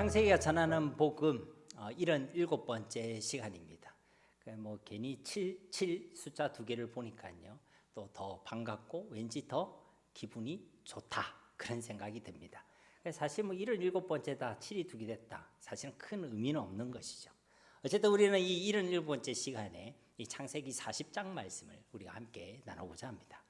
창세기가 전하는 복음 77번째 시간입니다. 뭐 괜히 7 숫자 두 개를 보니까요 또 더 반갑고 왠지 더 기분이 좋다 그런 생각이 듭니다. 사실 뭐 77번째다 7이 두 개 됐다 사실은 큰 의미는 없는 것이죠. 어쨌든 우리는 이 77번째 시간에 이 창세기 40장 말씀을 우리가 함께 나눠보자 합니다.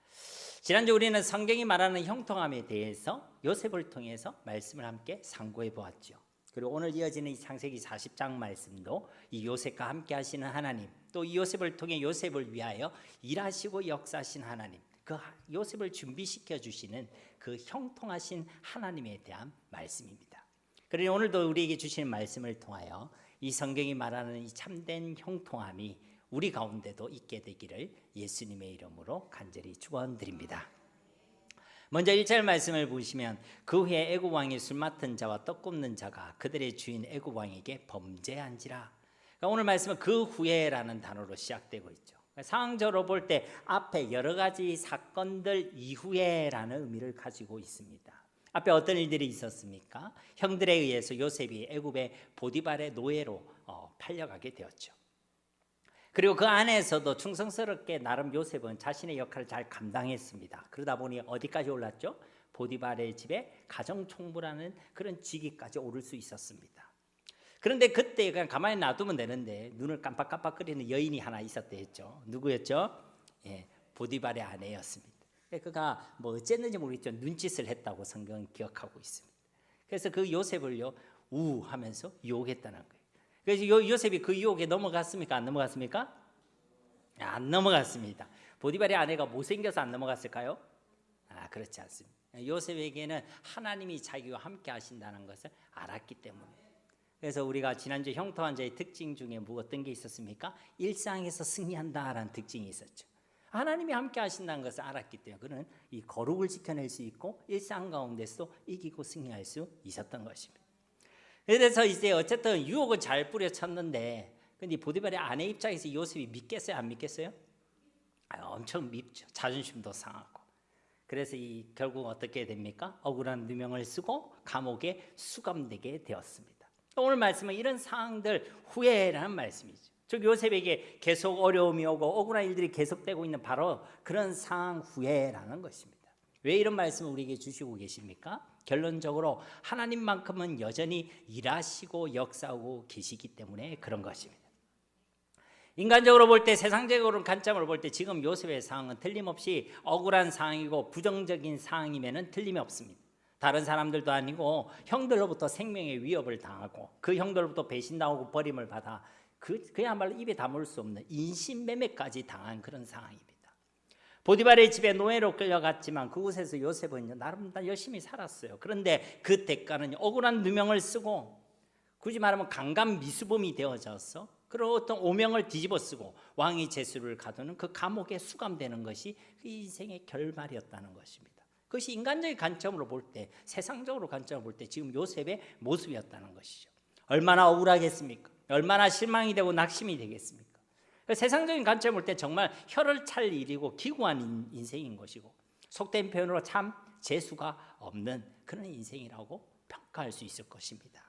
지난주 우리는 성경이 말하는 형통함에 대해서 요셉을 통해서 말씀을 함께 상고해 보았죠. 그리고 오늘 이어지는 이 창세기 40장 말씀도 이 요셉과 함께 하시는 하나님, 또 이 요셉을 통해 요셉을 위하여 일하시고 역사하신 하나님, 그 요셉을 준비시켜 주시는 그 형통하신 하나님에 대한 말씀입니다. 그러니 오늘도 우리에게 주시는 말씀을 통하여 이 성경이 말하는 이 참된 형통함이 우리 가운데도 있게 되기를 예수님의 이름으로 간절히 축원드립니다. 먼저 1절 말씀을 보시면 그 후에 애굽 왕이 술 맡은 자와 떡 굽는 자가 그들의 주인 애굽 왕에게 범죄한지라. 그러니까 오늘 말씀은 그 후에라는 단어로 시작되고 있죠. 상황적으로 볼 때 앞에 여러 가지 사건들 이후에라는 의미를 가지고 있습니다. 앞에 어떤 일들이 있었습니까? 형들에 의해서 요셉이 애굽의 보디발의 노예로 팔려가게 되었죠. 그리고 그 안에서도 충성스럽게 나름 요셉은 자신의 역할을 잘 감당했습니다. 그러다 보니 어디까지 올랐죠? 보디발의 집에 가정총무라는 그런 직위까지 오를 수 있었습니다. 그런데 그때 그냥 가만히 놔두면 되는데 눈을 깜빡깜빡거리는 여인이 하나 있었대 했죠. 누구였죠? 보디발의 아내였습니다. 그가 뭐 어쨌는지 모르겠죠. 눈짓을 했다고 성경은 기억하고 있습니다. 그래서 그 요셉을요 우하면서 유혹했다는 거예요. 그래서 요셉이 그 유혹에 넘어갔습니까? 안 넘어갔습니까? 안 넘어갔습니다. 보디발의 아내가 못생겨서 안 넘어갔을까요? 그렇지 않습니다. 요셉에게는 하나님이 자기와 함께 하신다는 것을 알았기 때문에. 그래서 우리가 지난주 형통한 자의 특징 중에 뭐 어떤 게 있었습니까? 일상에서 승리한다라는 특징이 있었죠. 하나님이 함께 하신다는 것을 알았기 때문에 그는 이 거룩을 지켜낼 수 있고 일상 가운데서도 이기고 승리할 수 있었던 것입니다. 그래서 이제 어쨌든 유혹은 잘 뿌려쳤는데 근데 보디발의 아내 입장에서 요셉이 믿겠어요? 안 믿겠어요? 엄청 밉죠. 자존심도 상하고. 그래서 결국 어떻게 됩니까? 억울한 누명을 쓰고 감옥에 수감되게 되었습니다. 오늘 말씀은 이런 상황들 후에라는 말씀이죠. 즉 요셉에게 계속 어려움이 오고 억울한 일들이 계속되고 있는 바로 그런 상황 후에라는 것입니다. 왜 이런 말씀을 우리에게 주시고 계십니까? 결론적으로 하나님만큼은 여전히 일하시고 역사하고 계시기 때문에 그런 것입니다. 인간적으로 볼 때, 세상적으로 관점으로 볼 때 지금 요셉의 상황은 틀림없이 억울한 상황이고 부정적인 상황임에는 틀림이 없습니다. 다른 사람들도 아니고 형들로부터 생명의 위협을 당하고 그 형들로부터 배신당하고 버림을 받아 그야말로 입에 담을 수 없는 인신매매까지 당한 그런 상황입니다. 보디발의 집에 노예로 끌려갔지만 그곳에서 요셉은 나름 열심히 살았어요. 그런데 그 대가는 억울한 누명을 쓰고 굳이 말하면 강간미수범이 되어져서 그런 어떤 오명을 뒤집어 쓰고 왕의 제수를 가두는 그 감옥에 수감되는 것이 그 인생의 결말이었다는 것입니다. 그것이 인간적인 관점으로 볼 때, 세상적으로 관점으로 볼 때 지금 요셉의 모습이었다는 것이죠. 얼마나 억울하겠습니까? 얼마나 실망이 되고 낙심이 되겠습니까? 세상적인 관점을 볼 때 정말 혀를 찰 일이고 기구한 인생인 것이고 속된 표현으로 참 재수가 없는 그런 인생이라고 평가할 수 있을 것입니다.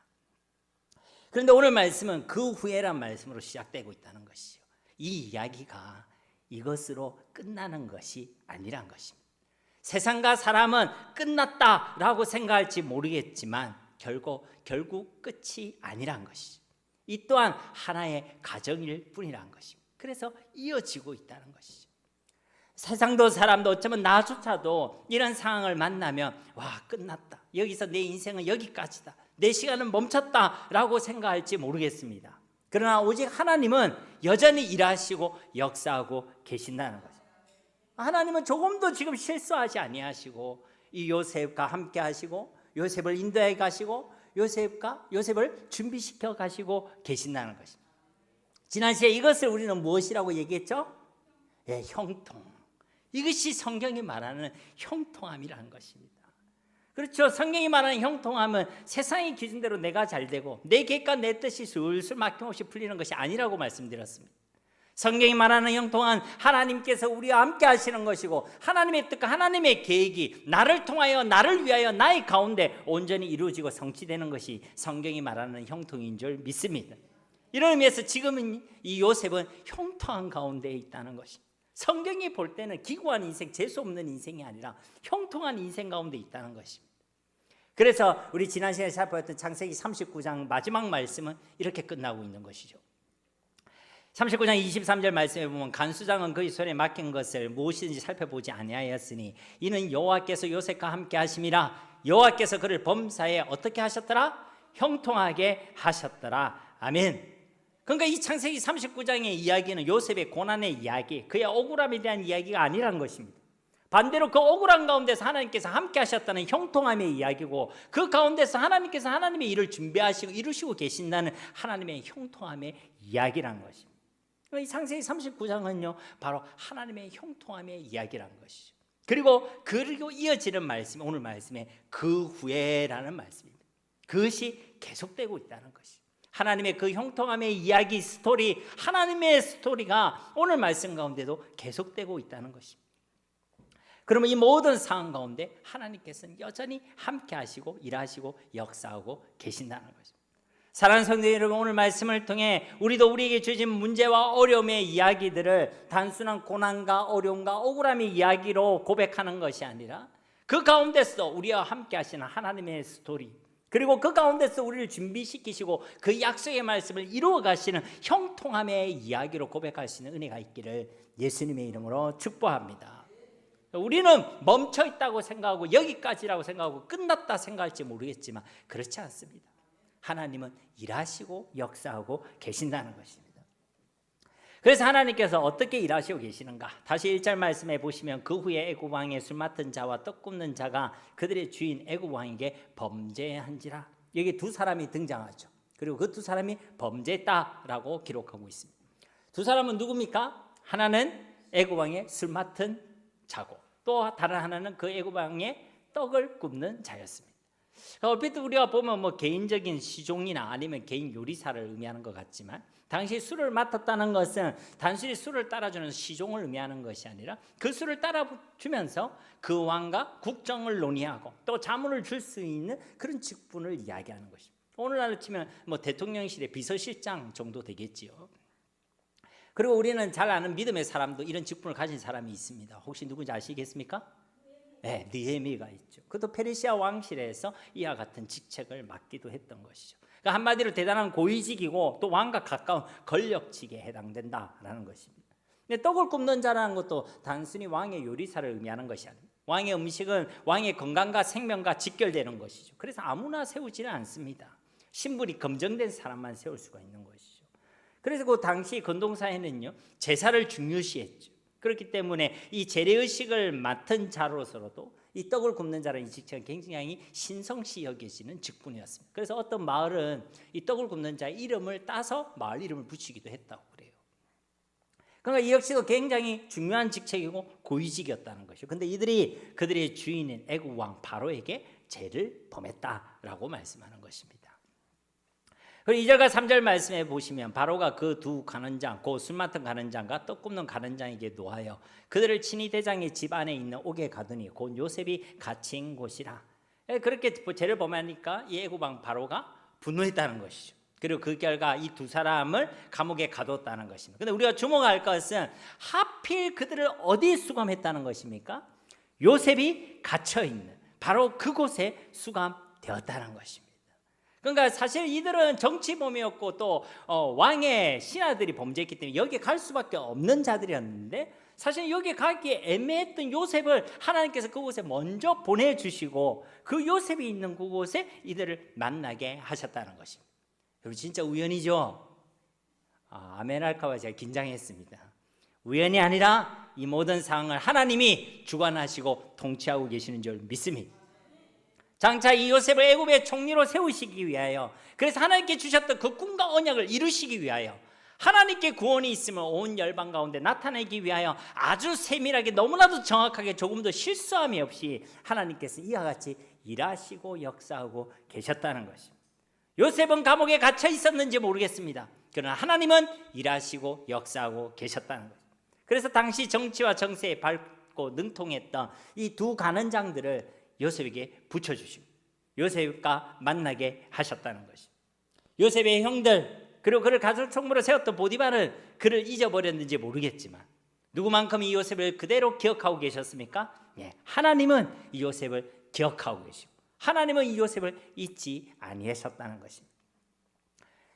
그런데 오늘 말씀은 그 후에란 말씀으로 시작되고 있다는 것이죠. 이 이야기가 이것으로 끝나는 것이 아니란 것입니다. 세상과 사람은 끝났다라고 생각할지 모르겠지만 결국 끝이 아니란 것이죠. 이 또한 하나의 가정일 뿐이란 것입니다. 그래서 이어지고 있다는 것이죠. 세상도 사람도 어쩌면 나조차도 이런 상황을 만나면 와 끝났다. 여기서 내 인생은 여기까지다. 내 시간은 멈췄다라고 생각할지 모르겠습니다. 그러나 오직 하나님은 여전히 일하시고 역사하고 계신다는 거죠. 하나님은 조금도 지금 실수하지 아니하시고 이 요셉과 함께 하시고 요셉을 인도해 가시고 요셉을 준비시켜 가시고 계신다는 것입니다. 지난 시간에 이것을 우리는 무엇이라고 얘기했죠? 형통. 이것이 성경이 말하는 형통함이라는 것입니다. 그렇죠. 성경이 말하는 형통함은 세상의 기준대로 내가 잘 되고 내 계획과 내 뜻이 술술 막힘없이 풀리는 것이 아니라고 말씀드렸습니다. 성경이 말하는 형통한 하나님께서 우리와 함께 하시는 것이고 하나님의 뜻과 하나님의 계획이 나를 통하여 나를 위하여 나의 가운데 온전히 이루어지고 성취되는 것이 성경이 말하는 형통인 줄 믿습니다. 이런 의미에서 지금은 이 요셉은 형통한 가운데 있다는 것입니다. 성경이 볼 때는 기구한 인생, 재수 없는 인생이 아니라 형통한 인생 가운데 있다는 것입니다. 그래서 우리 지난 시간에 살펴봤던 창세기 39장 마지막 말씀은 이렇게 끝나고 있는 것이죠. 39장 23절 말씀에 보면 간수장은 그의 손에 맡긴 것을 무엇이든지 살펴보지 아니하였으니 이는 여호와께서 요셉과 함께 하심이라. 여호와께서 그를 범사에 어떻게 하셨더라? 형통하게 하셨더라. 아멘. 그러니까 이 창세기 39장의 이야기는 요셉의 고난의 이야기, 그의 억울함에 대한 이야기가 아니라는 것입니다. 반대로 그 억울한 가운데서 하나님께서 함께 하셨다는 형통함의 이야기고, 그 가운데서 하나님께서 하나님의 일을 준비하시고 이루시고 계신다는 하나님의 형통함의 이야기라는 것입니다. 이 창세기 39장은요 바로 하나님의 형통함의 이야기라는 것이죠. 그리고 이어지는 말씀, 오늘 말씀에 그 후에라는 말씀입니다. 그것이 계속되고 있다는 것이죠. 하나님의 그 형통함의 이야기, 스토리, 하나님의 스토리가 오늘 말씀 가운데도 계속되고 있다는 것입니다. 그러면 이 모든 상황 가운데 하나님께서는 여전히 함께 하시고 일하시고 역사하고 계신다는 것입니다. 사랑하는 성도 여러분, 오늘 말씀을 통해 우리도 우리에게 주어진 문제와 어려움의 이야기들을 단순한 고난과 어려움과 억울함의 이야기로 고백하는 것이 아니라 그 가운데서 우리와 함께 하시는 하나님의 스토리, 그리고 그 가운데서 우리를 준비시키시고 그 약속의 말씀을 이루어 가시는 형통함의 이야기로 고백할 수 있는 은혜가 있기를 예수님의 이름으로 축복합니다. 우리는 멈춰 있다고 생각하고 여기까지라고 생각하고 끝났다 생각할지 모르겠지만 그렇지 않습니다. 하나님은 일하시고 역사하고 계신다는 것입니다. 그래서 하나님께서 어떻게 일하시고 계시는가? 다시 1절 말씀해 보시면 그 후에 애굽 왕의 술 맡은 자와 떡 굽는 자가 그들의 주인 애굽 왕에게 범죄한지라. 여기 두 사람이 등장하죠. 그리고 그 두 사람이 범죄했다라고 기록하고 있습니다. 두 사람은 누굽니까? 하나는 애굽 왕의 술 맡은 자고 또 다른 하나는 그 애굽 왕의 떡을 굽는 자였습니다. 얼핏 우리가 보면 뭐 개인적인 시종이나 아니면 개인 요리사를 의미하는 것 같지만 당시 술을 맡았다는 것은 단순히 술을 따라주는 시종을 의미하는 것이 아니라 그 술을 따라주면서 그 왕과 국정을 논의하고 또 자문을 줄 수 있는 그런 직분을 이야기하는 것입니다. 오늘날로 치면 뭐 대통령실의 비서실장 정도 되겠지요. 그리고 우리는 잘 아는 믿음의 사람도 이런 직분을 가진 사람이 있습니다. 혹시 누군지 아시겠습니까? 네, 느헤미야가 있죠. 그것도 페르시아 왕실에서 이와 같은 직책을 맡기도 했던 것이죠. 그러니까 한마디로 대단한 고위직이고 또 왕과 가까운 권력직에 해당된다라는 것입니다. 근데 떡을 굽는 자라는 것도 단순히 왕의 요리사를 의미하는 것이 아닙니다. 왕의 음식은 왕의 건강과 생명과 직결되는 것이죠. 그래서 아무나 세우지는 않습니다. 신분이 검증된 사람만 세울 수가 있는 것이죠. 그래서 그 당시 건동사회는요 제사를 중요시했죠. 그렇기 때문에 이 재래의식을 맡은 자로서로도 이 떡을 굽는 자라는 이 직책은 굉장히 신성시 여겨지는 직분이었습니다. 그래서 어떤 마을은 이 떡을 굽는 자의 이름을 따서 마을 이름을 붙이기도 했다고 그래요. 그러니까 이 역시도 굉장히 중요한 직책이고 고위직이었다는 것이죠. 그런데 이들이 그들의 주인인 애굽 왕 바로에게 죄를 범했다라고 말씀하는 것입니다. 그리고 2절과 3절 말씀에 보시면 바로가 그 두 간원장, 그 술 맡은 간원장과 떡 굽는 간원장에게 노하여 그들을 친히 대장의 집 안에 있는 옥에 가두니 곧 요셉이 갇힌 곳이라. 그렇게 죄를 범하니까 이 애굽 왕 바로가 분노했다는 것이죠. 그리고 그 결과 이 두 사람을 감옥에 가뒀다는 것입니다. 그런데 우리가 주목할 것은 하필 그들을 어디에 수감했다는 것입니까? 요셉이 갇혀있는 바로 그곳에 수감되었다는 것입니다. 그러니까 사실 이들은 정치범이었고 또 왕의 신하들이 범죄했기 때문에 여기에 갈 수밖에 없는 자들이었는데 사실 여기에 가기에 애매했던 요셉을 하나님께서 그곳에 먼저 보내주시고 그 요셉이 있는 그곳에 이들을 만나게 하셨다는 것입니다. 여러분 진짜 우연이죠? 아멘 할까 봐 제가 긴장했습니다. 우연이 아니라 이 모든 상황을 하나님이 주관하시고 통치하고 계시는 줄 믿습니다. 장차 이 요셉을 애굽의 총리로 세우시기 위하여, 그래서 하나님께 주셨던 그 꿈과 언약을 이루시기 위하여, 하나님께 구원이 있으면 온 열방 가운데 나타내기 위하여 아주 세밀하게 너무나도 정확하게 조금도 실수함이 없이 하나님께서 이와 같이 일하시고 역사하고 계셨다는 것입니다. 요셉은 감옥에 갇혀 있었는지 모르겠습니다. 그러나 하나님은 일하시고 역사하고 계셨다는 거죠. 그래서 당시 정치와 정세에 밝고 능통했던 이 두 간원장들을 요셉에게 붙여주시고 요셉과 만나게 하셨다는 것이죠. 요셉의 형들 그리고 그를 가족 총무로 세웠던 보디발은 그를 잊어버렸는지 모르겠지만 누구만큼 이 요셉을 그대로 기억하고 계셨습니까? 예, 하나님은 이 요셉을 기억하고 계시고 하나님은 이 요셉을 잊지 아니하셨다는 것입니다.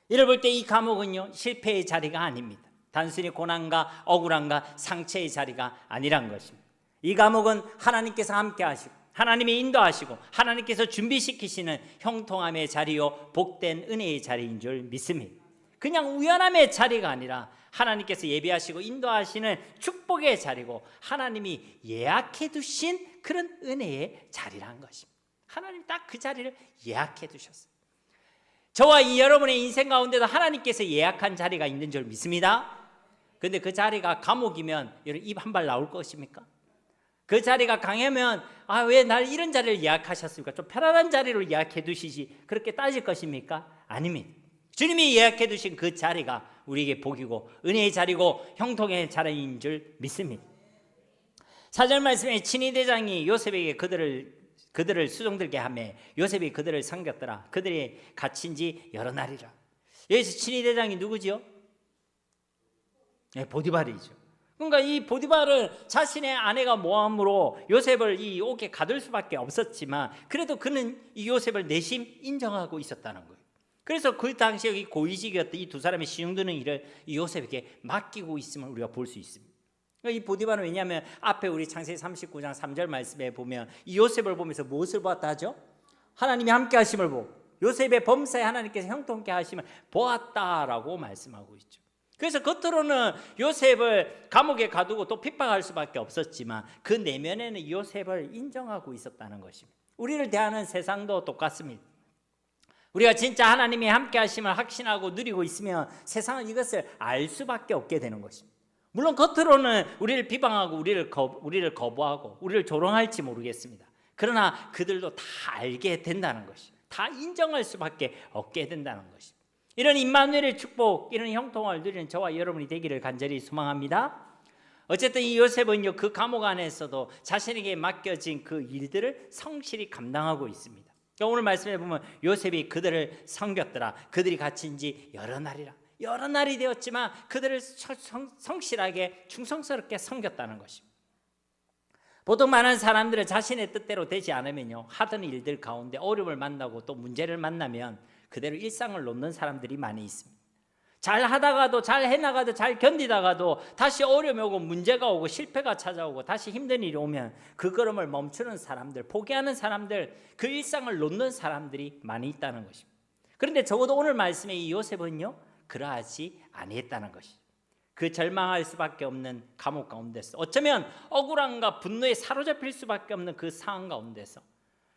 이를 볼 때 이 감옥은요 실패의 자리가 아닙니다. 단순히 고난과 억울함과 상처의 자리가 아니란 것입니다. 이 감옥은 하나님께서 함께 하시고 하나님이 인도하시고 하나님께서 준비시키시는 형통함의 자리요 복된 은혜의 자리인 줄 믿습니다. 그냥 우연함의 자리가 아니라 하나님께서 예비하시고 인도하시는 축복의 자리고 하나님이 예약해 두신 그런 은혜의 자리란 것입니다. 하나님 딱 그 자리를 예약해 두셨어요. 저와 이 여러분의 인생 가운데도 하나님께서 예약한 자리가 있는 줄 믿습니다. 그런데 그 자리가 감옥이면 입 한 발 나올 것입니까? 그 자리가 강하면 왜 날 이런 자리를 예약하셨습니까? 좀 편안한 자리로 예약해 두시지 그렇게 따질 것입니까? 아닙니다. 주님이 예약해 두신 그 자리가 우리에게 복이고 은혜의 자리고 형통의 자리인 줄 믿습니다. 4절 말씀에 친위대장이 요셉에게 그들을 수종들게 하며 요셉이 그들을 섬겼더라. 그들이 갇힌 지 여러 날이라. 여기서 친위대장이 누구지요? 네, 보디발이죠. 그러니까 이 보디발은 자신의 아내가 모함으로 요셉을 이 옥에 가둘 수밖에 없었지만 그래도 그는 이 요셉을 내심 인정하고 있었다는 거예요. 그래서 그 당시에 이 고위직이었던 이 두 사람의 신용드는 일을 이 요셉에게 맡기고 있음을 우리가 볼 수 있습니다. 이 보디발은 왜냐하면 앞에 우리 창세기 39장 3절 말씀에 보면 이 요셉을 보면서 무엇을 보았다 하죠? 하나님이 함께 하심을 보고 요셉의 범사에 하나님께서 형통케 하심을 보았다라고 말씀하고 있죠. 그래서 겉으로는 요셉을 감옥에 가두고 또 핍박할 수밖에 없었지만 그 내면에는 요셉을 인정하고 있었다는 것입니다. 우리를 대하는 세상도 똑같습니다. 우리가 진짜 하나님이 함께 하심을 확신하고 누리고 있으면 세상은 이것을 알 수밖에 없게 되는 것입니다. 물론 겉으로는 우리를 비방하고 우리를 거부하고 우리를 조롱할지 모르겠습니다. 그러나 그들도 다 알게 된다는 것이, 다 인정할 수밖에 없게 된다는 것이. 이런 임마누엘의 축복, 이런 형통을 누리는 저와 여러분이 되기를 간절히 소망합니다. 어쨌든 이 요셉은요 그 감옥 안에서도 자신에게 맡겨진 그 일들을 성실히 감당하고 있습니다. 오늘 말씀에 보면 요셉이 그들을 섬겼더라. 그들이 갇힌 지 여러 날이라. 여러 날이 되었지만 그들을 성실하게 충성스럽게 섬겼다는 것입니다. 보통 많은 사람들은 자신의 뜻대로 되지 않으면요 하던 일들 가운데 어려움을 만나고 또 문제를 만나면 그대로 일상을 놓는 사람들이 많이 있습니다. 잘 하다가도 잘 해나가도 잘 견디다가도 다시 어려움이 오고 문제가 오고 실패가 찾아오고 다시 힘든 일이 오면 그 걸음을 멈추는 사람들, 포기하는 사람들, 그 일상을 놓는 사람들이 많이 있다는 것입니다. 그런데 적어도 오늘 말씀의 이 요셉은요 그러하지 아니했다는 것이죠. 그 절망할 수밖에 없는 감옥 가운데서 어쩌면 억울함과 분노에 사로잡힐 수밖에 없는 그 상황 가운데서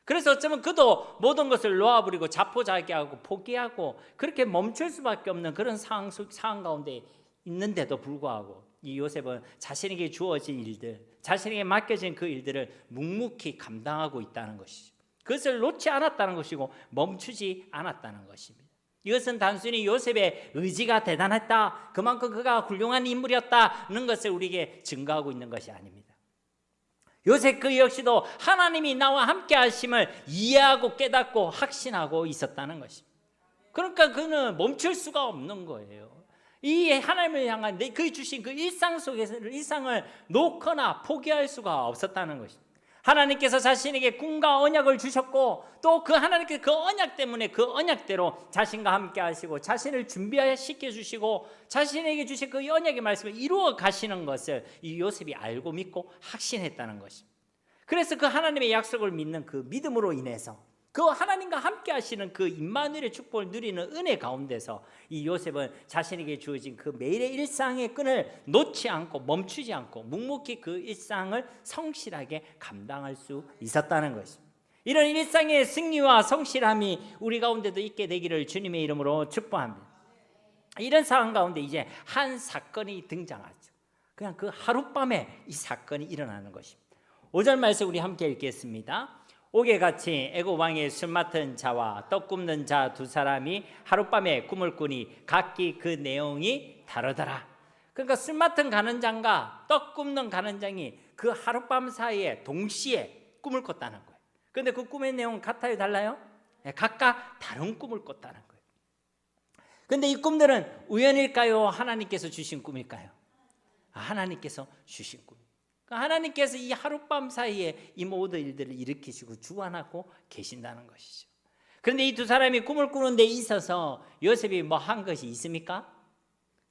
그래서 어쩌면 그도 모든 것을 놓아버리고 자포자기하고 포기하고 그렇게 멈출 수밖에 없는 그런 상황 가운데 있는데도 불구하고 이 요셉은 자신에게 주어진 일들, 자신에게 맡겨진 그 일들을 묵묵히 감당하고 있다는 것이죠. 그것을 놓지 않았다는 것이고 멈추지 않았다는 것입니다. 이것은 단순히 요셉의 의지가 대단했다, 그만큼 그가 훌륭한 인물이었다는 것을 우리에게 증거하고 있는 것이 아닙니다. 요셉 그 역시도 하나님이 나와 함께 하심을 이해하고 깨닫고 확신하고 있었다는 것입니다. 그러니까 그는 멈출 수가 없는 거예요. 이 하나님을 향한 그 주신 그 일상 속에서 일상을 놓거나 포기할 수가 없었다는 것입니다. 하나님께서 자신에게 꿈과 언약을 주셨고 또 그 하나님께서 그 언약 때문에 그 언약대로 자신과 함께 하시고 자신을 준비시켜 주시고 자신에게 주신 그 언약의 말씀을 이루어 가시는 것을 이 요셉이 알고 믿고 확신했다는 것입니다. 그래서 그 하나님의 약속을 믿는 그 믿음으로 인해서 그 하나님과 함께 하시는 그 임마누엘의 축복을 누리는 은혜 가운데서 이 요셉은 자신에게 주어진 그 매일의 일상의 끈을 놓지 않고 멈추지 않고 묵묵히 그 일상을 성실하게 감당할 수 있었다는 것입니다. 이런 일상의 승리와 성실함이 우리 가운데도 있게 되기를 주님의 이름으로 축복합니다. 이런 상황 가운데 이제 한 사건이 등장하죠. 그냥 그 하룻밤에 이 사건이 일어나는 것입니다. 5절 말씀 우리 함께 읽겠습니다. 옥에같이 애굽 왕의 술 맡은 자와 떡 굽는 자 두 사람이 하룻밤에 꿈을 꾸니 각기 그 내용이 다르더라. 그러니까 술 맡은 가는장과 떡 굽는 가는장이 그 하룻밤 사이에 동시에 꿈을 꿨다는 거예요. 그런데 그 꿈의 내용은 같아요, 달라요? 각각 다른 꿈을 꿨다는 거예요. 그런데 이 꿈들은 우연일까요? 하나님께서 주신 꿈일까요? 하나님께서 주신 꿈. 하나님께서 이 하룻밤 사이에 이 모든 일들을 일으키시고 주관하고 계신다는 것이죠. 그런데 이 두 사람이 꿈을 꾸는 데 있어서 요셉이 뭐 한 것이 있습니까?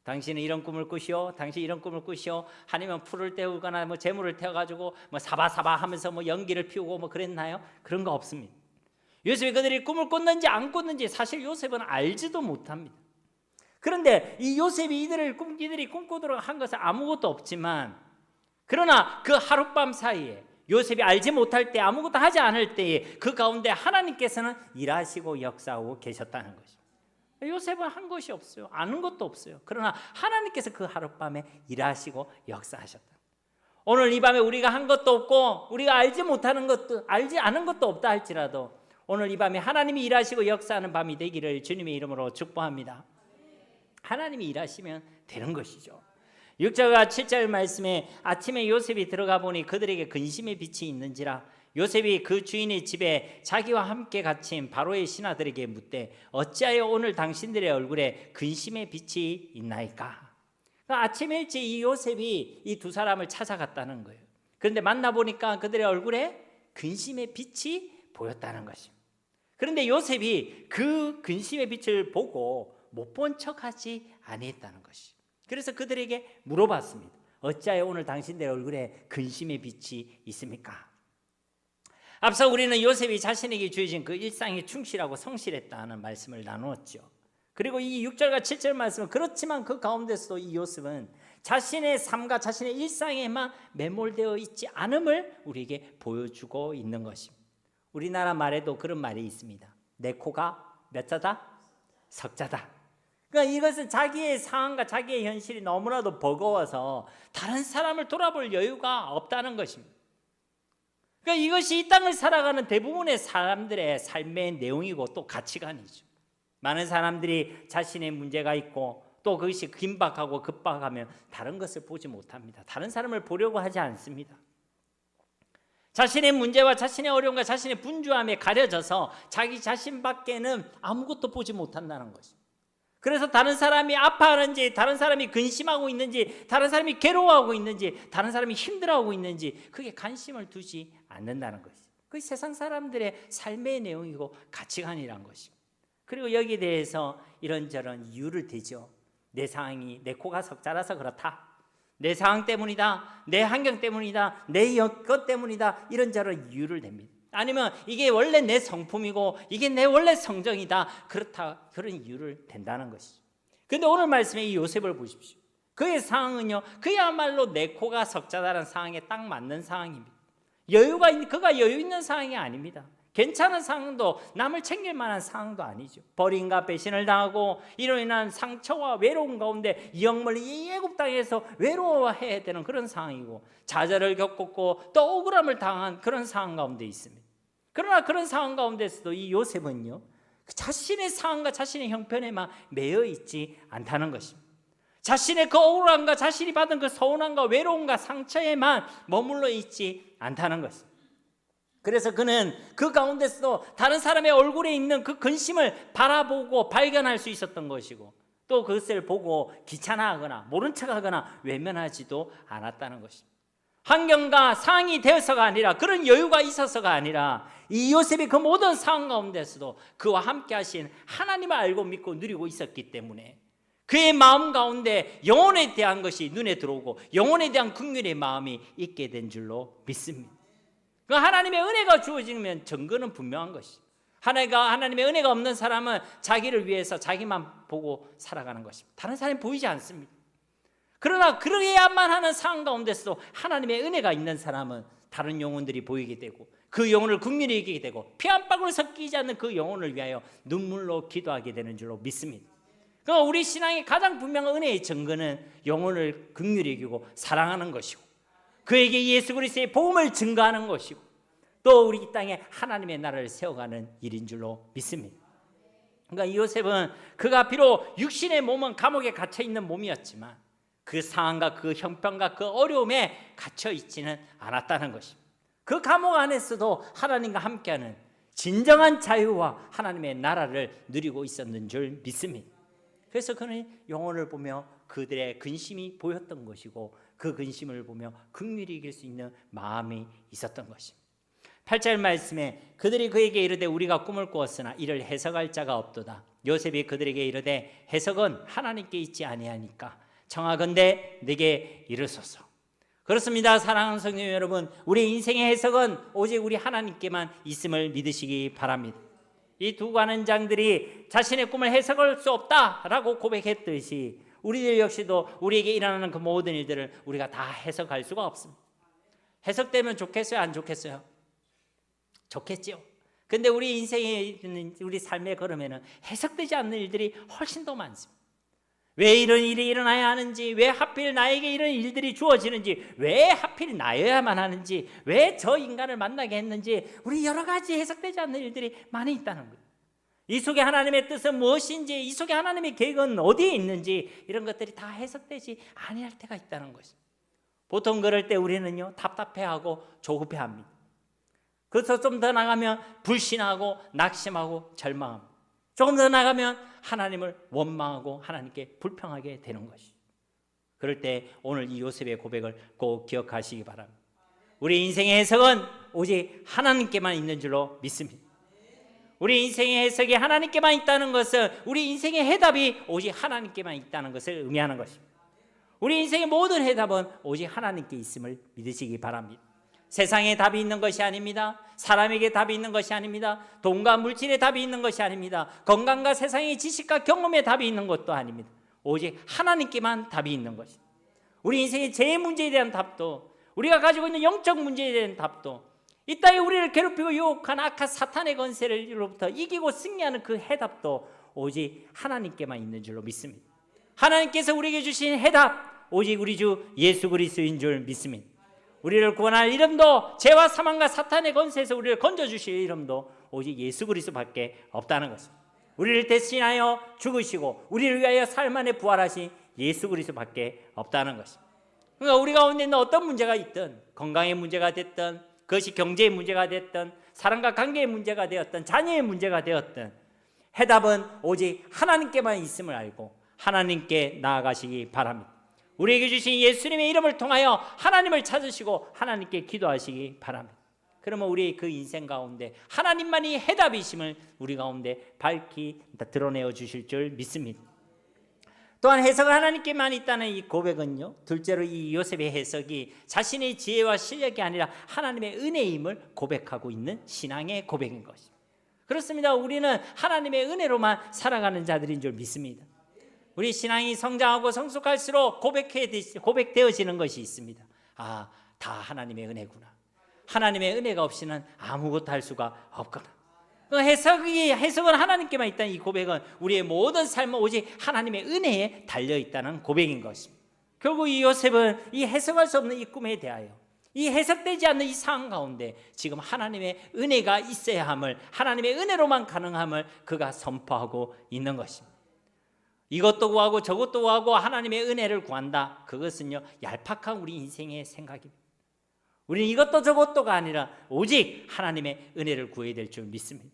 당신은 이런 꿈을 꾸시오, 당신 이런 꿈을 꾸시오. 아니면 풀을 때우거나 뭐 재물을 태워가지고 뭐 사바사바 하면서 뭐 연기를 피우고 뭐 그랬나요? 그런 거 없습니다. 요셉이 그들이 꿈을 꿨는지 안 꿨는지 사실 요셉은 알지도 못합니다. 그런데 이 요셉이 이들이 꿈꾸도록 한 것은 아무것도 없지만, 그러나 그 하룻밤 사이에 요셉이 알지 못할 때, 아무것도 하지 않을 때에 그 가운데 하나님께서는 일하시고 역사하고 계셨다는 것입니다. 요셉은 한 것이 없어요. 아는 것도 없어요. 그러나 하나님께서 그 하룻밤에 일하시고 역사하셨다. 오늘 이 밤에 우리가 한 것도 없고 우리가 알지 못하는 것도, 알지 않은 것도 없다 할지라도 오늘 이 밤에 하나님이 일하시고 역사하는 밤이 되기를 주님의 이름으로 축복합니다. 하나님이 일하시면 되는 것이죠. 6절과 7절 말씀에 아침에 요셉이 들어가 보니 그들에게 근심의 빛이 있는지라. 요셉이 그 주인의 집에 자기와 함께 갇힌 바로의 신하들에게 묻되 어찌하여 오늘 당신들의 얼굴에 근심의 빛이 있나이까. 그러니까 아침 일찍 이 요셉이 이 두 사람을 찾아갔다는 거예요. 그런데 만나보니까 그들의 얼굴에 근심의 빛이 보였다는 것입니다. 그런데 요셉이 그 근심의 빛을 보고 못 본 척하지 아니했다는 것이. 그래서 그들에게 물어봤습니다. 어찌하여 오늘 당신들의 얼굴에 근심의 빛이 있습니까? 앞서 우리는 요셉이 자신에게 주어진 그 일상에 충실하고 성실했다는 말씀을 나누었죠. 그리고 이 6절과 7절 말씀은 그렇지만 그 가운데서도 이 요셉은 자신의 삶과 자신의 일상에만 매몰되어 있지 않음을 우리에게 보여주고 있는 것입니다. 우리나라 말에도 그런 말이 있습니다. 내 코가 몇 자다? 석자다. 그러니까 이것은 자기의 상황과 자기의 현실이 너무나도 버거워서 다른 사람을 돌아볼 여유가 없다는 것입니다. 그러니까 이것이 이 땅을 살아가는 대부분의 사람들의 삶의 내용이고 또 가치관이죠. 많은 사람들이 자신의 문제가 있고 또 그것이 긴박하고 급박하면 다른 것을 보지 못합니다. 다른 사람을 보려고 하지 않습니다. 자신의 문제와 자신의 어려움과 자신의 분주함에 가려져서 자기 자신밖에는 아무것도 보지 못한다는 것입니다. 그래서 다른 사람이 아파하는지, 다른 사람이 근심하고 있는지, 다른 사람이 괴로워하고 있는지, 다른 사람이 힘들어하고 있는지 그게 관심을 두지 않는다는 것이죠. 그게 세상 사람들의 삶의 내용이고 가치관이란 것입니다. 그리고 여기에 대해서 이런저런 이유를 대죠. 내 상황이, 내 코가 석자라서 그렇다, 내 상황 때문이다, 내 환경 때문이다, 내 여건 때문이다, 이런저런 이유를 댑니다. 아니면 이게 원래 내 성품이고 이게 내 원래 성정이다, 그렇다, 그런 이유를 댄다는 것이죠. 그런데 오늘 말씀에 이 요셉을 보십시오. 그의 상황은요, 그야말로 내 코가 석자다라는 상황에 딱 맞는 상황입니다. 그가 여유 있는 상황이 아닙니다. 괜찮은 상황도, 남을 챙길 만한 상황도 아니죠. 버림과 배신을 당하고 이로 인한 상처와 외로움 가운데 영멀리 애굽 땅에서 외로워해야 되는 그런 상황이고, 좌절을 겪었고 또 억울함을 당한 그런 상황 가운데 있습니다. 그러나 그런 상황 가운데서도 이 요셉은요, 자신의 상황과 자신의 형편에만 매여 있지 않다는 것입니다. 자신의 그 억울함과 자신이 받은 그 서운함과 외로움과 상처에만 머물러 있지 않다는 것입니다. 그래서 그는 그 가운데서도 다른 사람의 얼굴에 있는 그 근심을 바라보고 발견할 수 있었던 것이고, 또 그것을 보고 귀찮아하거나 모른 척하거나 외면하지도 않았다는 것입니다. 환경과 상황이 되어서가 아니라, 그런 여유가 있어서가 아니라, 이 요셉이 그 모든 상황 가운데서도 그와 함께 하신 하나님을 알고 믿고 누리고 있었기 때문에 그의 마음 가운데 영혼에 대한 것이 눈에 들어오고 영혼에 대한 긍휼의 마음이 있게 된 줄로 믿습니다. 그 하나님의 은혜가 주어지면 증거는 분명한 것이죠. 하나님의 은혜가 없는 사람은 자기를 위해서 자기만 보고 살아가는 것입니다. 다른 사람이 보이지 않습니다. 그러나 그러야만 하는 상황 가운데서도 하나님의 은혜가 있는 사람은 다른 영혼들이 보이게 되고 그 영혼을 긍휼히 여기게 되고 피 한 방울 섞이지 않는 그 영혼을 위하여 눈물로 기도하게 되는 줄로 믿습니다. 그러니까 우리 신앙의 가장 분명한 은혜의 증거는 영혼을 긍휼히 여기고 사랑하는 것이고, 그에게 예수 그리스도의 복음을 증거하는 것이고, 또 우리 이 땅에 하나님의 나라를 세워가는 일인 줄로 믿습니다. 그러니까 이 요셉은 그가 비록 육신의 몸은 감옥에 갇혀 있는 몸이었지만 그 상황과 그 형편과 그 어려움에 갇혀 있지는 않았다는 것입니다. 그 감옥 안에서도 하나님과 함께하는 진정한 자유와 하나님의 나라를 누리고 있었는 줄 믿습니다. 그래서 그는 영혼을 보며 그들의 근심이 보였던 것이고 그 근심을 보며 긍휼히 이길 수 있는 마음이 있었던 것입니다. 8절 말씀에 그들이 그에게 이르되 우리가 꿈을 꾸었으나 이를 해석할 자가 없도다. 요셉이 그들에게 이르되 해석은 하나님께 있지 아니하니까 청하건대 내게 이르소서. 그렇습니다. 사랑하는 성도 여러분, 우리 인생의 해석은 오직 우리 하나님께만 있음을 믿으시기 바랍니다. 이 두 관원장들이 자신의 꿈을 해석할 수 없다라고 고백했듯이 우리들 역시도 우리에게 일어나는 그 모든 일들을 우리가 다 해석할 수가 없습니다. 해석되면 좋겠어요? 안 좋겠어요? 좋겠죠. 근데 우리 인생에 있는 우리 삶의 걸음에는 해석되지 않는 일들이 훨씬 더 많습니다. 왜 이런 일이 일어나야 하는지, 왜 하필 나에게 이런 일들이 주어지는지, 왜 하필 나여야만 하는지, 왜 저 인간을 만나게 했는지, 우리 여러 가지 해석되지 않는 일들이 많이 있다는 거예요. 이 속에 하나님의 뜻은 무엇인지, 이 속에 하나님의 계획은 어디에 있는지, 이런 것들이 다 해석되지 아니할 때가 있다는 것입니다. 보통 그럴 때 우리는요, 답답해하고 조급해합니다. 그래서 좀 더 나가면 불신하고 낙심하고 절망합니다. 조금 더 나가면 하나님을 원망하고 하나님께 불평하게 되는 것이죠. 그럴 때 오늘 이 요셉의 고백을 꼭 기억하시기 바랍니다. 우리 인생의 해석은 오직 하나님께만 있는 줄로 믿습니다. 우리 인생의 해석이 하나님께만 있다는 것은 우리 인생의 해답이 오직 하나님께만 있다는 것을 의미하는 것입니다. 우리 인생의 모든 해답은 오직 하나님께 있음을 믿으시기 바랍니다. 세상에 답이 있는 것이 아닙니다. 사람에게 답이 있는 것이 아닙니다. 돈과 물질에 답이 있는 것이 아닙니다. 건강과 세상의 지식과 경험에 답이 있는 것도 아닙니다. 오직 하나님께만 답이 있는 것입니다. 우리 인생의 제 문제에 대한 답도, 우리가 가지고 있는 영적 문제에 대한 답도, 이 땅에 우리를 괴롭히고 유혹한 악한 사탄의 권세로부터 이기고 승리하는 그 해답도 오직 하나님께만 있는 줄로 믿습니다. 하나님께서 우리에게 주신 해답, 오직 우리 주 예수 그리스도인 줄 믿습니다. 우리를 구원할 이름도, 죄와 사망과 사탄의 권세에서 우리를 건져주실 이름도 오직 예수 그리스도밖에 없다는 것입니다. 우리를 대신하여 죽으시고 우리를 위하여 삶 안에 부활하신 예수 그리스도밖에 없다는 것입니다. 그러니까 우리 가운데 있는 어떤 문제가 있든, 건강의 문제가 됐든, 그것이 경제의 문제가 됐든, 사람과 관계의 문제가 되었든, 자녀의 문제가 되었든, 해답은 오직 하나님께만 있음을 알고 하나님께 나아가시기 바랍니다. 우리에게 주신 예수님의 이름을 통하여 하나님을 찾으시고 하나님께 기도하시기 바랍니다. 그러면 우리의 그 인생 가운데 하나님만이 해답이심을 우리 가운데 밝히 드러내어 주실 줄 믿습니다. 또한 해석은 하나님께만 있다는 이 고백은요, 둘째로 이 요셉의 해석이 자신의 지혜와 실력이 아니라 하나님의 은혜임을 고백하고 있는 신앙의 고백인 것입니다. 그렇습니다. 우리는 하나님의 은혜로만 살아가는 자들인 줄 믿습니다. 우리 신앙이 성장하고 성숙할수록 고백되어지는 것이 있습니다. 아, 다 하나님의 은혜구나. 하나님의 은혜가 없이는 아무것도 할 수가 없구나. 해석은 하나님께만 있다는 이 고백은 우리의 모든 삶은 오직 하나님의 은혜에 달려있다는 고백인 것입니다. 결국 이 요셉은 이 해석할 수 없는 이 꿈에 대하여, 이 해석되지 않는 이 상황 가운데 지금 하나님의 은혜가 있어야 함을, 하나님의 은혜로만 가능함을 그가 선포하고 있는 것입니다. 이것도 구하고 저것도 구하고 하나님의 은혜를 구한다. 그것은요, 얄팍한 우리 인생의 생각입니다. 우리는 이것도 저것도가 아니라 오직 하나님의 은혜를 구해야 될 줄 믿습니다.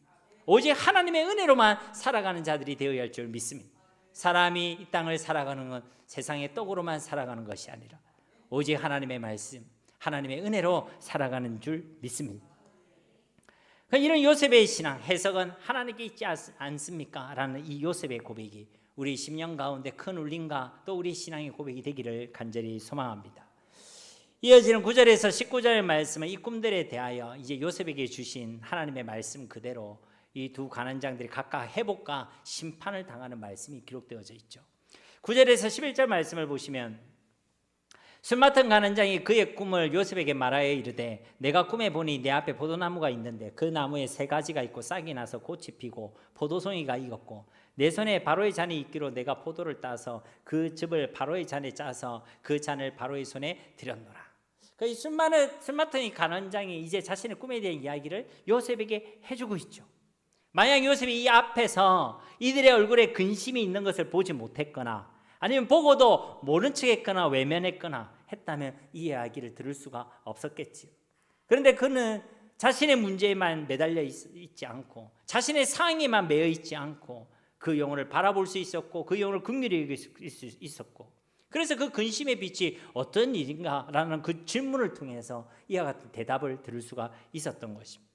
오직 하나님의 은혜로만 살아가는 자들이 되어야 할 줄 믿습니다. 사람이 이 땅을 살아가는 건 세상의 떡으로만 살아가는 것이 아니라 오직 하나님의 말씀, 하나님의 은혜로 살아가는 줄 믿습니다. 이런 요셉의 신앙, 해석은 하나님께 있지 않습니까? 라는 이 요셉의 고백이 우리 심령 가운데 큰 울림과 또 우리 신앙의 고백이 되기를 간절히 소망합니다. 이어지는 9절에서 19절의 말씀은 이 꿈들에 대하여 이제 요셉에게 주신 하나님의 말씀 그대로 이 두 관원장들이 각각 회복과 심판을 당하는 말씀이 기록되어져 있죠. 9절에서 11절 말씀을 보시면 술 맡은 관원장이 그의 꿈을 요셉에게 말하여 이르되 내가 꿈에 보니 내 앞에 포도나무가 있는데 그 나무에 새 가지가 있고 싹이 나서 꽃이 피고 포도송이가 익었고 내 손에 바로의 잔이 있기로 내가 포도를 따서 그 즙을 바로의 잔에 짜서 그 잔을 바로의 손에 들였노라. 이 술 맡은 이 간원장이 이제 자신의 꿈에 대한 이야기를 요셉에게 해주고 있죠. 만약 요셉이 이 앞에서 이들의 얼굴에 근심이 있는 것을 보지 못했거나 아니면 보고도 모른 척했거나 외면했거나 했다면 이 이야기를 들을 수가 없었겠지요. 그런데 그는 자신의 문제에만 매달려 있지 않고 자신의 상황에만 매여 있지 않고 그 영혼을 바라볼 수 있었고 그 영혼을 긍휼히 여길 수 있었고, 그래서 그 근심의 빛이 어떤 일인가라는 그 질문을 통해서 이와 같은 대답을 들을 수가 있었던 것입니다.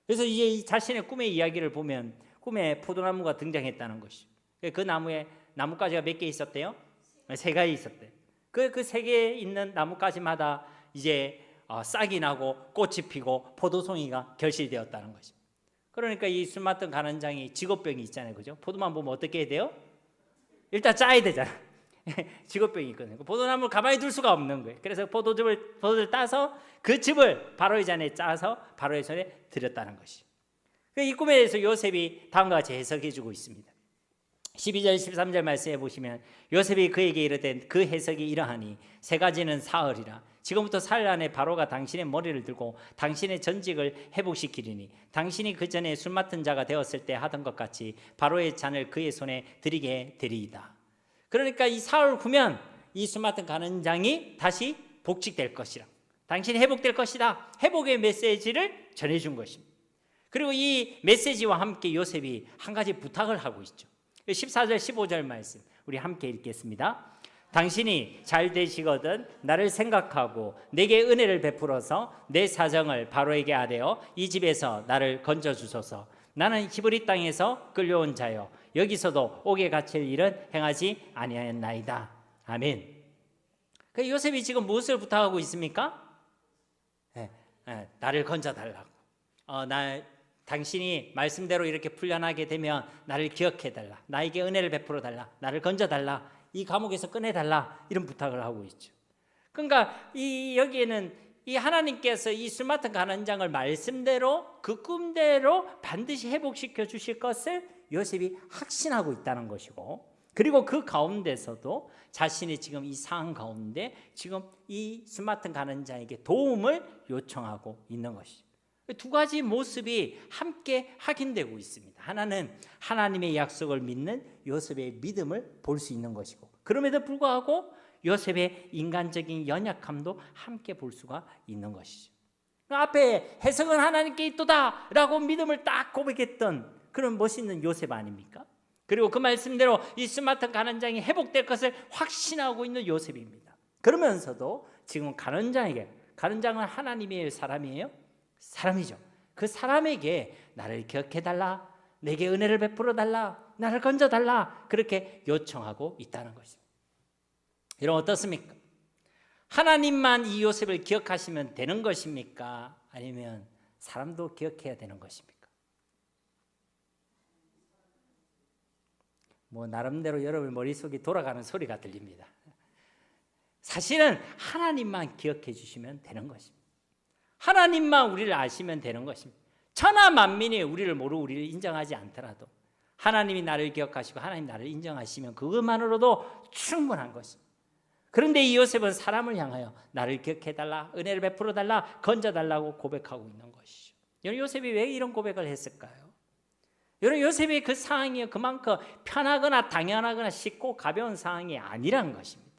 그래서 이제 이 자신의 꿈의 이야기를 보면 꿈에 포도나무가 등장했다는 것이죠. 그 나무에 나뭇가지가 몇 개 있었대요? 3가지 있었대요. 그 3개 있는 나뭇가지마다 이제 싹이 나고 꽃이 피고 포도송이가 결실되었다는 것입니다. 그러니까 이 술 맡은 간원장이 직업병이 있잖아요, 그죠? 포도만 보면 어떻게 해야 돼요? 일단 짜야 되잖아. 직업병이 있거든요. 포도나무를 가만히 둘 수가 없는 거예요. 그래서 포도를 따서 그 즙을 바로의 잔에 짜서 바로의 손에 드렸다는 것이. 이 꿈에 대해서 요셉이 다음과 같이 해석해 주고 있습니다. 12절 13절 말씀해 보시면 요셉이 그에게 이르되 그 해석이 이러하니 3가지는 사흘이라. 지금부터 사흘 안에 바로가 당신의 머리를 들고 당신의 전직을 회복시키리니 당신이 그 전에 술 맡은 자가 되었을 때 하던 것 같이 바로의 잔을 그의 손에 드리게 되리이다. 그러니까 이 사흘 후면 이 술 맡은 간원장이 다시 복직될 것이라, 당신이 회복될 것이다, 회복의 메시지를 전해준 것입니다. 그리고 이 메시지와 함께 요셉이 한 가지 부탁을 하고 있죠. 14절 15절 말씀 우리 함께 읽겠습니다. 당신이 잘 되시거든 나를 생각하고 내게 은혜를 베풀어서 내 사정을 바로에게 아뢰어 이 집에서 나를 건져주소서. 나는 히브리 땅에서 끌려온 자요 여기서도 옥에 갇힐 일은 행하지 아니하였나이다. 아멘. 요셉이 지금 무엇을 부탁하고 있습니까? 나를 건져달라고. 당신이 말씀대로 이렇게 풀려나게 되면 나를 기억해달라, 나에게 은혜를 베풀어달라, 나를 건져달라, 이 감옥에서 꺼내달라, 이런 부탁을 하고 있죠. 그러니까 여기에는 이 하나님께서 이 술 맡은 간원장을 말씀대로 그 꿈대로 반드시 회복시켜 주실 것을 요셉이 확신하고 있다는 것이고, 그리고 그 가운데서도 자신이 지금 이 상황 가운데 지금 이 술 맡은 간원장에게 도움을 요청하고 있는 것이죠. 2가지 모습이 함께 확인되고 있습니다. 하나는 하나님의 약속을 믿는 요셉의 믿음을 볼 수 있는 것이고, 그럼에도 불구하고 요셉의 인간적인 연약함도 함께 볼 수가 있는 것이죠. 앞에 해석은 하나님께 있도다 라고 믿음을 딱 고백했던 그런 멋있는 요셉 아닙니까? 그리고 그 말씀대로 이 술 맡은 간원장이 회복될 것을 확신하고 있는 요셉입니다. 그러면서도 지금 간원장은 하나님의 사람이에요? 사람이죠. 그 사람에게 나를 기억해달라, 내게 은혜를 베풀어달라, 나를 건져달라, 그렇게 요청하고 있다는 것입니다. 여러분 어떻습니까? 하나님만 이 요셉을 기억하시면 되는 것입니까? 아니면 사람도 기억해야 되는 것입니까? 나름대로 여러분 머릿속이 돌아가는 소리가 들립니다. 사실은 하나님만 기억해 주시면 되는 것입니다. 하나님만 우리를 아시면 되는 것입니다. 천하 만민이 우리를 모르고 우리를 인정하지 않더라도 하나님이 나를 기억하시고 하나님 나를 인정하시면 그것만으로도 충분한 것입니다. 그런데 이 요셉은 사람을 향하여 나를 기억해달라, 은혜를 베풀어달라, 건져달라고 고백하고 있는 것이죠. 여러분 요셉이 왜 이런 고백을 했을까요? 여러분 요셉의 그 상황이 그만큼 편하거나 당연하거나 쉽고 가벼운 상황이 아니란 것입니다.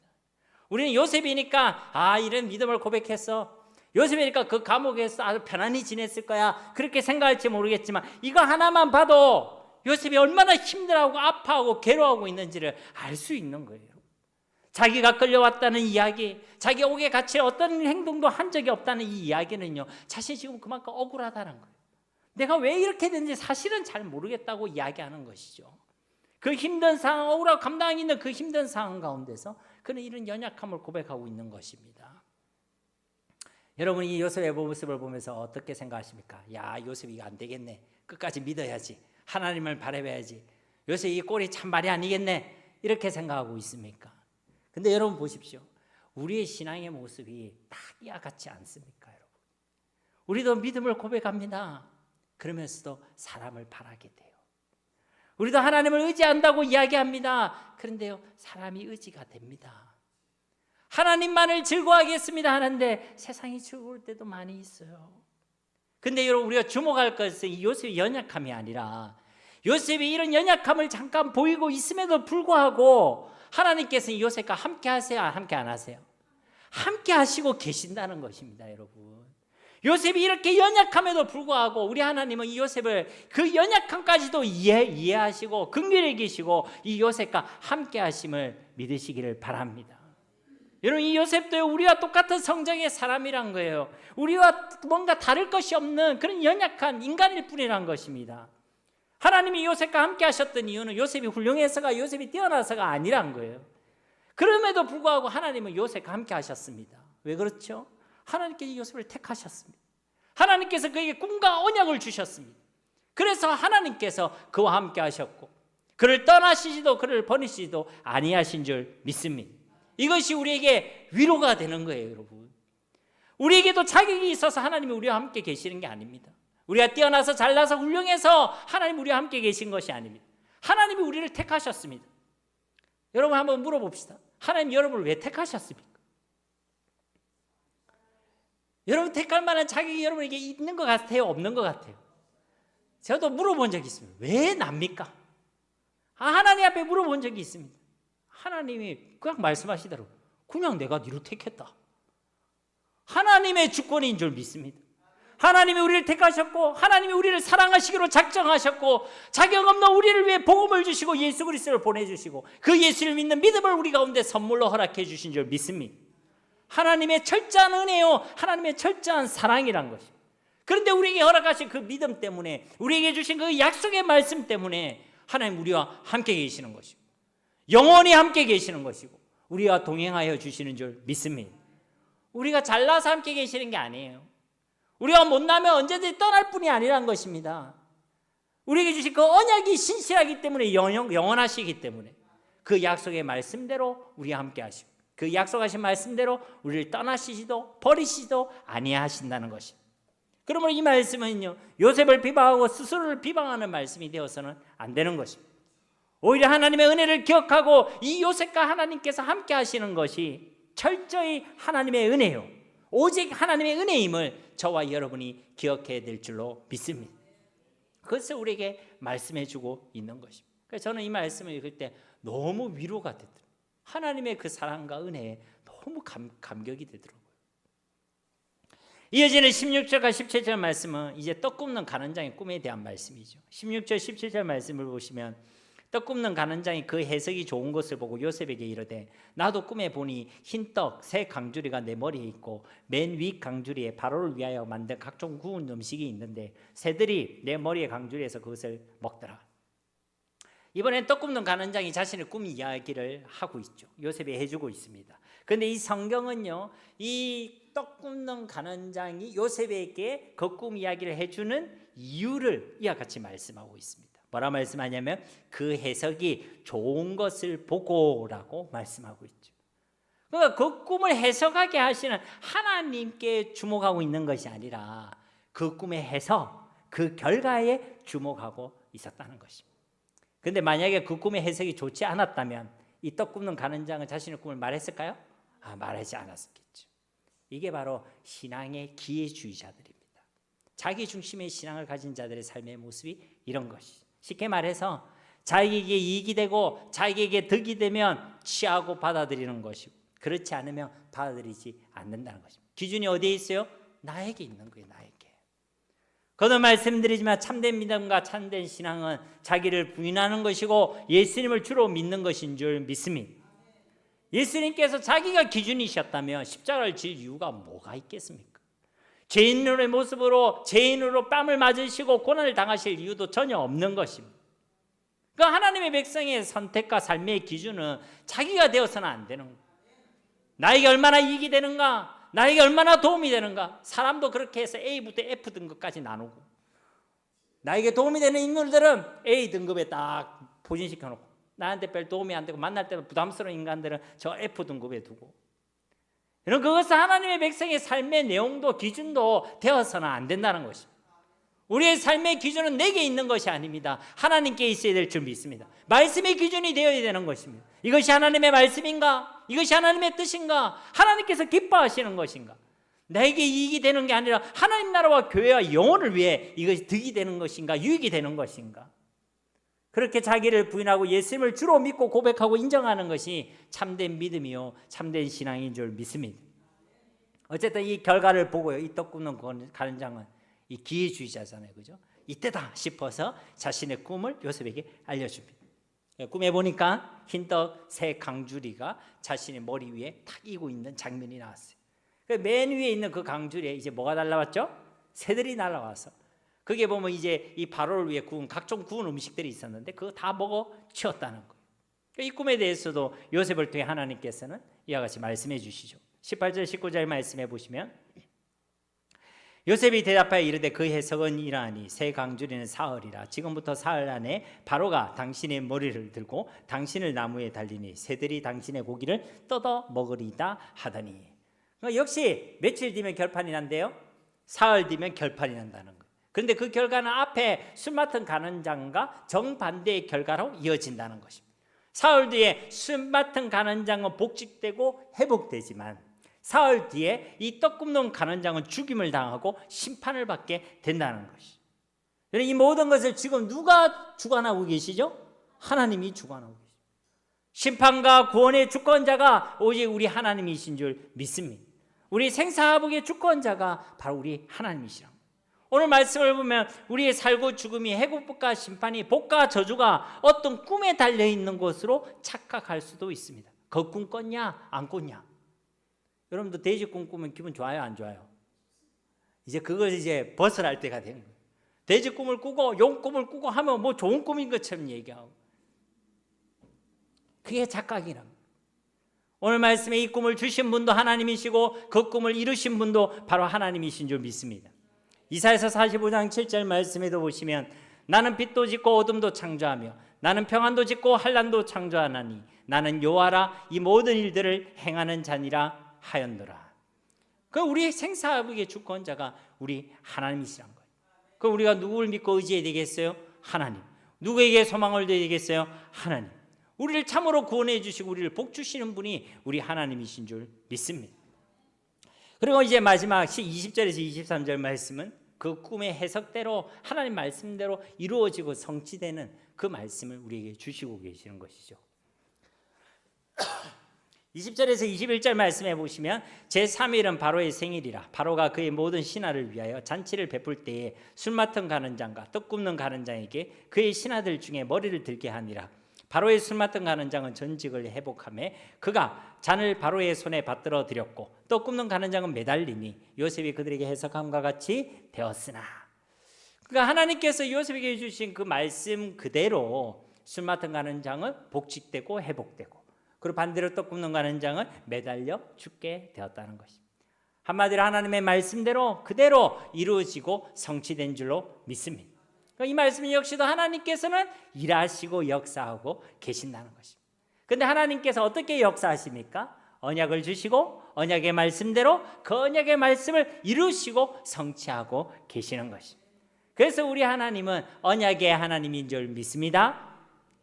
우리는 요셉이니까 이런 믿음을 고백했어, 요셉이니까 그 감옥에서 아주 편안히 지냈을 거야, 그렇게 생각할지 모르겠지만 이거 하나만 봐도 요셉이 얼마나 힘들어하고 아파하고 괴로워하고 있는지를 알 수 있는 거예요. 자기가 끌려왔다는 이야기, 자기 옥에 갇힐 어떤 행동도 한 적이 없다는 이 이야기는요, 자신이 지금 그만큼 억울하다는 거예요. 내가 왜 이렇게 됐는지 사실은 잘 모르겠다고 이야기하는 것이죠. 그 힘든 상황, 억울하고 감당하기 있는 그 힘든 상황 가운데서 그는 이런 연약함을 고백하고 있는 것입니다. 여러분 이 요셉의 모습을 보면서 어떻게 생각하십니까? 야, 요셉이 이거 안 되겠네, 끝까지 믿어야지, 하나님을 바라봐야지, 요셉이 이 꼴이 참 말이 아니겠네, 이렇게 생각하고 있습니까? 근데 여러분 보십시오, 우리의 신앙의 모습이 다 이와 같지 않습니까? 여러분 우리도 믿음을 고백합니다. 그러면서도 사람을 바라게 돼요. 우리도 하나님을 의지한다고 이야기합니다. 그런데요, 사람이 의지가 됩니다. 하나님만을 즐거워하겠습니다 하는데 세상이 즐거울 때도 많이 있어요. 근데 여러분, 우리가 주목할 것은 이 요셉의 연약함이 아니라 요셉이 이런 연약함을 잠깐 보이고 있음에도 불구하고 하나님께서는 요셉과 함께 하세요, 함께 안 하세요? 함께 하시고 계신다는 것입니다, 여러분. 요셉이 이렇게 연약함에도 불구하고 우리 하나님은 이 요셉을 그 연약함까지도 이해하시고 긍휼히 여기시고 이 요셉과 함께 하심을 믿으시기를 바랍니다. 여러분, 이 요셉도 우리와 똑같은 성정의 사람이란 거예요. 우리와 뭔가 다를 것이 없는 그런 연약한 인간일 뿐이란 것입니다. 하나님이 요셉과 함께 하셨던 이유는 요셉이 훌륭해서가, 요셉이 뛰어나서가 아니란 거예요. 그럼에도 불구하고 하나님은 요셉과 함께 하셨습니다. 왜 그렇죠? 하나님께서 요셉을 택하셨습니다. 하나님께서 그에게 꿈과 언약을 주셨습니다. 그래서 하나님께서 그와 함께 하셨고 그를 떠나시지도 그를 버리시지도 아니하신 줄 믿습니다. 이것이 우리에게 위로가 되는 거예요, 여러분. 우리에게도 자격이 있어서 하나님이 우리와 함께 계시는 게 아닙니다. 우리가 뛰어나서 잘나서 훌륭해서 하나님 우리와 함께 계신 것이 아닙니다. 하나님이 우리를 택하셨습니다. 여러분, 한번 물어봅시다. 하나님 여러분을 왜 택하셨습니까? 여러분 택할 만한 자격이 여러분에게 있는 것 같아요, 없는 것 같아요? 저도 물어본 적이 있습니다. 왜 납니까? 하나님 앞에 물어본 적이 있습니다. 하나님이 그냥 말씀하시더라고요. 그냥 내가 니를 택했다. 하나님의 주권인 줄 믿습니다. 하나님이 우리를 택하셨고 하나님이 우리를 사랑하시기로 작정하셨고 자격 없는 우리를 위해 복음을 주시고 예수 그리스도를 보내주시고 그 예수를 믿는 믿음을 우리 가운데 선물로 허락해 주신 줄 믿습니다. 하나님의 철저한 은혜요, 하나님의 철저한 사랑이란 것입니다. 그런데 우리에게 허락하신 그 믿음 때문에, 우리에게 주신 그 약속의 말씀 때문에 하나님 우리와 함께 계시는 것이고 영원히 함께 계시는 것이고 우리와 동행하여 주시는 줄 믿습니다. 우리가 잘나서 함께 계시는 게 아니에요. 우리가 못나면 언제든지 떠날 뿐이 아니란 것입니다. 우리에게 주신 그 언약이 신실하기 때문에 영원하시기 때문에 그 약속의 말씀대로 우리와 함께 하시고 그 약속하신 말씀대로 우리를 떠나시지도 버리시지도 아니하신다는 것입니다. 그러므로 이 말씀은요, 요셉을 비방하고 스스로를 비방하는 말씀이 되어서는 안 되는 것입니다. 오히려 하나님의 은혜를 기억하고 이 요셉과 하나님께서 함께 하시는 것이 철저히 하나님의 은혜요, 오직 하나님의 은혜임을 저와 여러분이 기억해야 될 줄로 믿습니다. 그것을 우리에게 말씀해 주고 있는 것입니다. 그래서 저는 이 말씀을 읽을 때 너무 위로가 되더라고요. 하나님의 그 사랑과 은혜에 너무 감격이 되더라고요. 이어지는 16절과 17절 말씀은 이제 떡 굽는 가난장의 꿈에 대한 말씀이죠. 16절 17절 말씀을 보시면 떡 굽는 가난장이 그 해석이 좋은 것을 보고 요셉에게 이르되 나도 꿈에 보니 흰떡 세 강주리가 내 머리에 있고 맨 위 강주리에 바로를 위하여 만든 각종 구운 음식이 있는데 새들이 내 머리의 강주리에서 그것을 먹더라. 이번엔 떡 굽는 가난장이 자신의 꿈 이야기를 하고 있죠. 요셉이 해주고 있습니다. 그런데 이 성경은요, 이 떡 굽는 가난장이 요셉에게 그 꿈 이야기를 해주는 이유를 이와 같이 말씀하고 있습니다. 뭐라 말씀하냐면 그 해석이 좋은 것을 보고라고 말씀하고 있죠. 그러니까 그 꿈을 해석하게 하시는 하나님께 주목하고 있는 것이 아니라 그 꿈의 해석, 그 결과에 주목하고 있었다는 것입니다. 그런데 만약에 그 꿈의 해석이 좋지 않았다면 이 떡 굽는 가난장은 자신의 꿈을 말했을까요? 말하지 않았겠죠. 이게 바로 신앙의 기회주의자들입니다. 자기 중심의 신앙을 가진 자들의 삶의 모습이 이런 것이죠. 쉽게 말해서 자기에게 이익이 되고 자기에게 득이 되면 취하고 받아들이는 것이고 그렇지 않으면 받아들이지 않는다는 것입니다. 기준이 어디에 있어요? 나에게 있는 거예요. 나에게. 거듭 말씀드리지만 참된 믿음과 참된 신앙은 자기를 부인하는 것이고 예수님을 주로 믿는 것인 줄 믿습니다. 예수님께서 자기가 기준이셨다면 십자가를 질 이유가 뭐가 있겠습니까? 죄인의 모습으로 죄인으로 뺨을 맞으시고 고난을 당하실 이유도 전혀 없는 것입니다. 그 하나님의 백성의 선택과 삶의 기준은 자기가 되어서는 안 되는 거예요. 나에게 얼마나 이익이 되는가, 나에게 얼마나 도움이 되는가. 사람도 그렇게 해서 A부터 F 등급까지 나누고 나에게 도움이 되는 인물들은 A 등급에 딱 포진시켜 놓고 나한테 별 도움이 안 되고 만날 때도 부담스러운 인간들은 저 F 등급에 두고, 이런 그것은 하나님의 백성의 삶의 내용도 기준도 되어서는 안 된다는 것입니다. 우리의 삶의 기준은 내게 있는 것이 아닙니다. 하나님께 있어야 될 줄 믿습니다. 말씀의 기준이 되어야 되는 것입니다. 이것이 하나님의 말씀인가? 이것이 하나님의 뜻인가? 하나님께서 기뻐하시는 것인가? 내게 이익이 되는 게 아니라 하나님 나라와 교회와 영혼을 위해 이것이 득이 되는 것인가? 유익이 되는 것인가? 그렇게 자기를 부인하고 예수님을 주로 믿고 고백하고 인정하는 것이 참된 믿음이요 참된 신앙인 줄 믿습니다. 어쨌든 이 결과를 보고요, 이 떡 굽는 가는장은 이 기회주의자잖아요, 그죠? 이때다 싶어서 자신의 꿈을 요셉에게 알려줍니다. 꿈에 보니까 흰떡 세 강주리가 자신의 머리 위에 탁 이고 있는 장면이 나왔어요. 맨 위에 있는 그 강주리에 이제 뭐가 날라왔죠? 새들이 날라와서, 그게 보면 이제 이 바로를 위해 구운 각종 구운 음식들이 있었는데 그거 다 먹어 치웠다는 거예요. 이 꿈에 대해서도 요셉을 통해 하나님께서는 이와 같이 말씀해 주시죠. 18절 19절 말씀해 보시면, 요셉이 대답하여 이르되 그 해석은 이러하니 새 강주리는 사흘이라. 지금부터 사흘 안에 바로가 당신의 머리를 들고 당신을 나무에 달리니 새들이 당신의 고기를 뜯어 먹으리다 하더니. 역시 며칠 뒤면 결판이 난대요. 사흘 뒤면 결판이 난다는 거예요. 그런데 그 결과는 앞에 술 맡은 간원장과 정반대의 결과로 이어진다는 것입니다. 사흘 뒤에 술 맡은 간원장은 복직되고 회복되지만 사흘 뒤에 이 떡 굽는 간원장은 죽임을 당하고 심판을 받게 된다는 것이. 이 모든 것을 지금 누가 주관하고 계시죠? 하나님이 주관하고 계시죠. 심판과 구원의 주권자가 오직 우리 하나님이신 줄 믿습니다. 우리 생사화복의 주권자가 바로 우리 하나님이시라. 오늘 말씀을 보면 우리의 살고 죽음이, 해국복과 심판이, 복과 저주가 어떤 꿈에 달려있는 것으로 착각할 수도 있습니다. 그 꿈 꿨냐 안 꿨냐? 여러분도 돼지 꿈 꾸면 기분 좋아요 안 좋아요? 이제 그걸 이제 벗어날 때가 되는 거예요. 돼지 꿈을 꾸고 용 꿈을 꾸고 하면 뭐 좋은 꿈인 것처럼 얘기하고, 그게 착각이랍니다. 오늘 말씀에 이 꿈을 주신 분도 하나님이시고 그 꿈을 이루신 분도 바로 하나님이신 줄 믿습니다. 이사야서 45장 7절 말씀에도 보시면, 나는 빛도 짓고 어둠도 창조하며 나는 평안도 짓고 환난도 창조하나니 나는 여호와라 이 모든 일들을 행하는 자니라 하였노라. 그 우리의 생사화복의 주권자가 우리 하나님이시란 거예요. 그 우리가 누구를 믿고 의지해야 되겠어요? 하나님. 누구에게 소망을 둬야 되겠어요? 하나님. 우리를 참으로 구원해 주시고 우리를 복 주시는 분이 우리 하나님이신 줄 믿습니다. 그리고 이제 마지막 20절에서 23절 말씀은 그 꿈의 해석대로 하나님 말씀대로 이루어지고 성취되는 그 말씀을 우리에게 주시고 계시는 것이죠. 20절에서 21절 말씀해 보시면, 제3일은 바로의 생일이라. 바로가 그의 모든 신하를 위하여 잔치를 베풀 때에 술 맡은 간원장과 떡 굽는 간원장에게 그의 신하들 중에 머리를 들게 하니라. 바로의 술 맡은 간원장은 전직을 회복하며 그가 잔을 바로의 손에 받들어 드렸고 떡 굽는 간원장은 매달리니 요셉이 그들에게 해석함과 같이 되었으나. 그러니까 하나님께서 요셉에게 주신 그 말씀 그대로 술 맡은 간원장은 복직되고 회복되고, 그리고 반대로 떡 굽는 간원장은 매달려 죽게 되었다는 것입니다. 한마디로 하나님의 말씀대로 그대로 이루어지고 성취된 줄로 믿습니다. 이 말씀 역시도 하나님께서는 일하시고 역사하고 계신다는 것입니다. 그런데 하나님께서 어떻게 역사하십니까? 언약을 주시고 언약의 말씀대로 그 언약의 말씀을 이루시고 성취하고 계시는 것입니다. 그래서 우리 하나님은 언약의 하나님인 줄 믿습니다.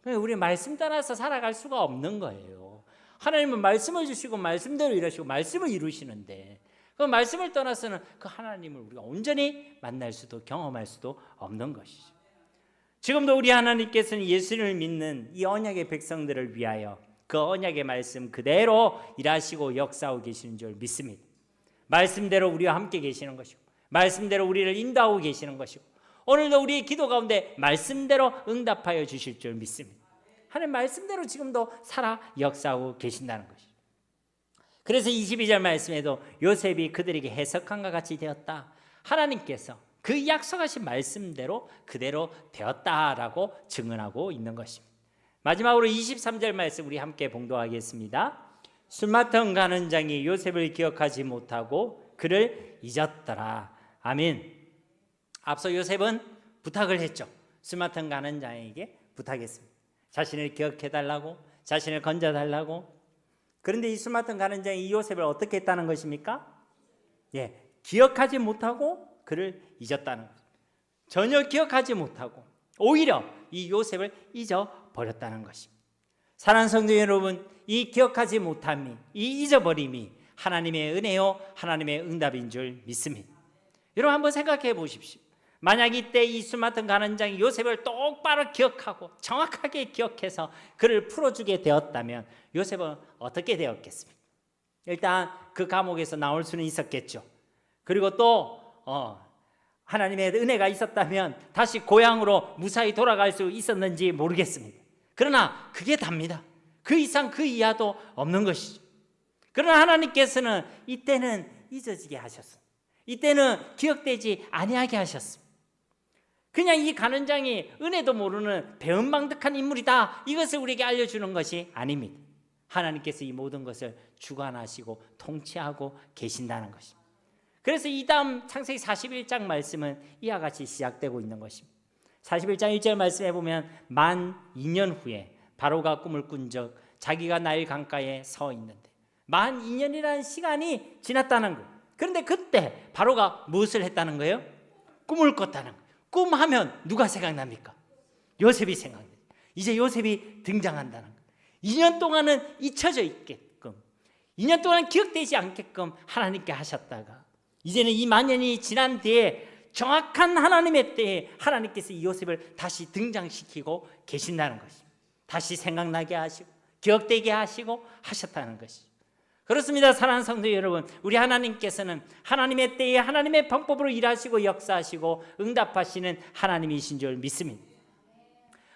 우리 말씀 떠나서 살아갈 수가 없는 거예요. 하나님은 말씀을 주시고 말씀대로 일하시고 말씀을 이루시는데, 그 말씀을 떠나서는 그 하나님을 우리가 온전히 만날 수도 경험할 수도 없는 것이죠. 지금도 우리 하나님께서는 예수를 믿는 이 언약의 백성들을 위하여 그 언약의 말씀 그대로 일하시고 역사하고 계시는 줄 믿습니다. 말씀대로 우리와 함께 계시는 것이고 말씀대로 우리를 인도하고 계시는 것이고, 오늘도 우리의 기도 가운데 말씀대로 응답하여 주실 줄 믿습니다. 하나님 말씀대로 지금도 살아 역사하고 계신다는 것이죠. 그래서 22절 말씀에도 요셉이 그들에게 해석함과 같이 되었다. 하나님께서 그 약속하신 말씀대로 그대로 되었다라고 증언하고 있는 것입니다. 마지막으로 23절 말씀 우리 함께 봉독하겠습니다. 술 맡은 간원장이 요셉을 기억하지 못하고 그를 잊었더라. 아멘. 앞서 요셉은 부탁을 했죠. 술 맡은 간원장에게 부탁했습니다. 자신을 기억해달라고, 자신을 건져달라고. 그런데 이 술 맡은 간원장이 이 요셉을 어떻게 했다는 것입니까? 기억하지 못하고 그를 잊었다는 것. 전혀 기억하지 못하고 오히려 이 요셉을 잊어버렸다는 것입니다. 사랑하는 성도 여러분, 이 기억하지 못함이, 이 잊어버림이 하나님의 은혜요, 하나님의 응답인 줄 믿습니다. 여러분 한번 생각해 보십시오. 만약 이때 이 수많던 가난장이 요셉을 똑바로 기억하고 정확하게 기억해서 그를 풀어주게 되었다면 요셉은 어떻게 되었겠습니까? 일단 그 감옥에서 나올 수는 있었겠죠. 그리고 또 하나님의 은혜가 있었다면 다시 고향으로 무사히 돌아갈 수 있었는지 모르겠습니다. 그러나 그게 답니다. 그 이상 그 이하도 없는 것이죠. 그러나 하나님께서는 이때는 잊어지게 하셨습니다. 이때는 기억되지 아니하게 하셨습니다. 그냥 이 가난장이 은혜도 모르는 배은망덕한 인물이다, 이것을 우리에게 알려주는 것이 아닙니다. 하나님께서 이 모든 것을 주관하시고 통치하고 계신다는 것입니다. 그래서 이 다음 창세기 41장 말씀은 이와 같이 시작되고 있는 것입니다. 41장 1절 말씀에 보면 만 2년 후에 바로가 꿈을 꾼 적 자기가 나일 강가에 서 있는데 만 2년이라는 시간이 지났다는 거예요. 그런데 그때 바로가 무엇을 했다는 거예요? 꿈을 꿨다는 거예요. 꿈하면 누가 생각납니까? 요셉이 생각나요. 이제 요셉이 등장한다는 거예요. 2년 동안은 잊혀져 있게끔, 2년 동안 기억되지 않게끔 하나님께 하셨다가 이제는 이 만년이 지난 뒤에 정확한 하나님의 때에 하나님께서 이 요셉을 다시 등장시키고 계신다는 것입니다. 다시 생각나게 하시고 기억되게 하시고 하셨다는 것이죠. 그렇습니다. 사랑하는 성도 여러분, 우리 하나님께서는 하나님의 때에 하나님의 방법으로 일하시고 역사하시고 응답하시는 하나님이신 줄 믿습니다.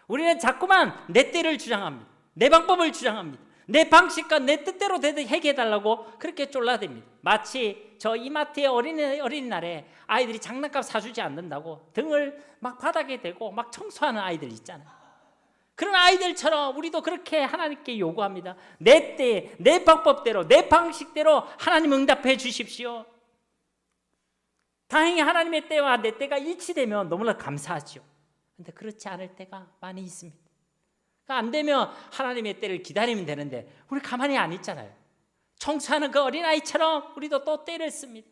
우리는 자꾸만 내 때를 주장합니다. 내 방법을 주장합니다. 내 방식과 내 뜻대로 해결해달라고 그렇게 쫄라댑니다. 마치 저 이마트의 어린이날에 아이들이 장난감 사주지 않는다고 등을 막 바닥에 대고 막 청소하는 아이들 있잖아요. 그런 아이들처럼 우리도 그렇게 하나님께 요구합니다. 내 때에 내 방법대로 내 방식대로 하나님 응답해 주십시오. 다행히 하나님의 때와 내 때가 일치되면 너무나 감사하죠. 그런데 그렇지 않을 때가 많이 있습니다. 안 되면 하나님의 때를 기다리면 되는데 우리 가만히 안 있잖아요. 청소하는 그 어린아이처럼 우리도 또 때를 씁니다.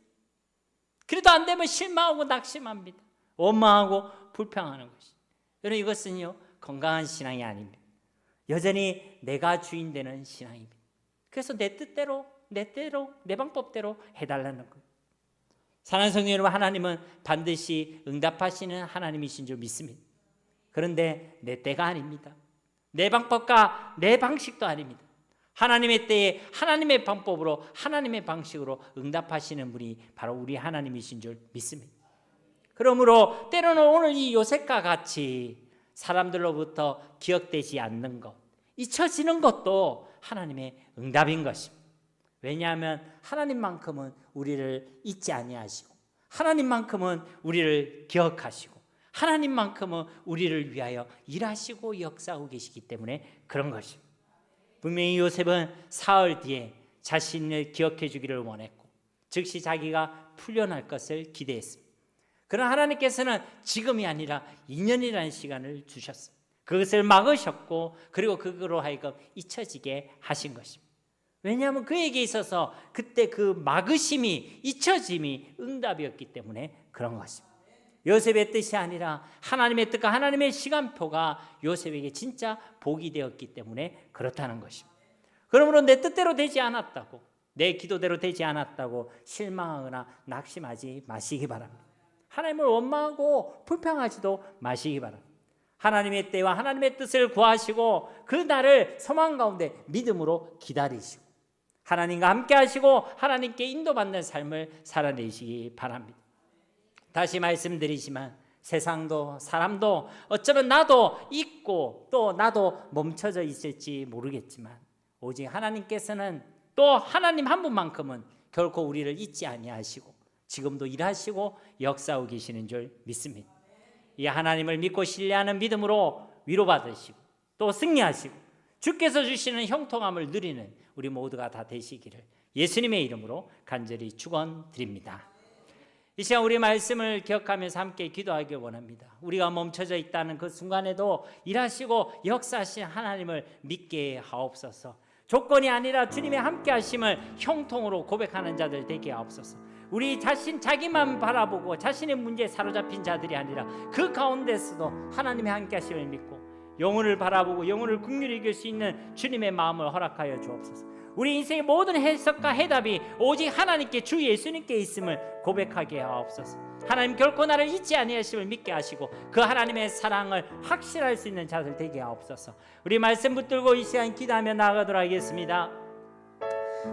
그래도 안 되면 실망하고 낙심합니다. 원망하고 불평하는 것이. 여러분, 이것은요 건강한 신앙이 아닙니다. 여전히 내가 주인 되는 신앙입니다. 그래서 내 뜻대로 내 때로 내 방법대로 해달라는 거예요. 사랑하는 성도 여러분, 하나님은 반드시 응답하시는 하나님이신 줄 믿습니다. 그런데 내 때가 아닙니다. 내 방법과 내 방식도 아닙니다. 하나님의 때에 하나님의 방법으로 하나님의 방식으로 응답하시는 분이 바로 우리 하나님이신 줄 믿습니다. 그러므로 때로는 오늘 이 요셉과 같이 사람들로부터 기억되지 않는 것, 잊혀지는 것도 하나님의 응답인 것입니다. 왜냐하면 하나님만큼은 우리를 잊지 아니하시고 하나님만큼은 우리를 기억하시고 하나님만큼은 우리를 위하여 일하시고 역사하고 계시기 때문에 그런 것입니다. 분명히 요셉은 사흘 뒤에 자신을 기억해 주기를 원했고 즉시 자기가 풀려날 것을 기대했습니다. 그러나 하나님께서는 지금이 아니라 2년이라는 시간을 주셨습니다. 그것을 막으셨고 그리고 그거로 하여금 잊혀지게 하신 것입니다. 왜냐하면 그에게 있어서 그때 그 막으심이 잊혀짐이 응답이었기 때문에 그런 것입니다. 요셉의 뜻이 아니라 하나님의 뜻과 하나님의 시간표가 요셉에게 진짜 복이 되었기 때문에 그렇다는 것입니다. 그러므로 내 뜻대로 되지 않았다고, 내 기도대로 되지 않았다고 실망하거나 낙심하지 마시기 바랍니다. 하나님을 원망하고 불평하지도 마시기 바랍니다. 하나님의 때와 하나님의 뜻을 구하시고 그 날을 소망 가운데 믿음으로 기다리시고 하나님과 함께 하시고 하나님께 인도받는 삶을 살아내시기 바랍니다. 다시 말씀드리지만 세상도 사람도 어쩌면 나도 잊고 또 나도 멈춰져 있을지 모르겠지만 오직 하나님께서는 또 하나님 한 분만큼은 결코 우리를 잊지 아니하시고 지금도 일하시고 역사하고 계시는 줄 믿습니다. 이 하나님을 믿고 신뢰하는 믿음으로 위로받으시고 또 승리하시고 주께서 주시는 형통함을 누리는 우리 모두가 다 되시기를 예수님의 이름으로 간절히 축원드립니다. 이 시간 우리 말씀을 기억하면서 함께 기도하길 원합니다. 우리가 멈춰져 있다는 그 순간에도 일하시고 역사하신 하나님을 믿게 하옵소서. 조건이 아니라 주님의 함께 하심을 형통으로 고백하는 자들 되게 하옵소서. 우리 자기만 바라보고 자신의 문제에 사로잡힌 자들이 아니라 그 가운데서도 하나님의 함께 하심을 믿고 영혼을 바라보고 영혼을 긍휼히 여길 수 있는 주님의 마음을 허락하여 주옵소서. 우리 인생의 모든 해석과 해답이 오직 하나님께 주 예수님께 있음을 고백하게 하옵소서. 하나님 결코 나를 잊지 아니하심을 믿게 하시고 그 하나님의 사랑을 확신할 수 있는 자들 되게 하옵소서. 우리 말씀 붙들고 이 시간 기도하며 나아가도록 하겠습니다.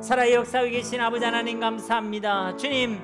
살아의 역사에 계신 아버지 하나님 감사합니다. 주님,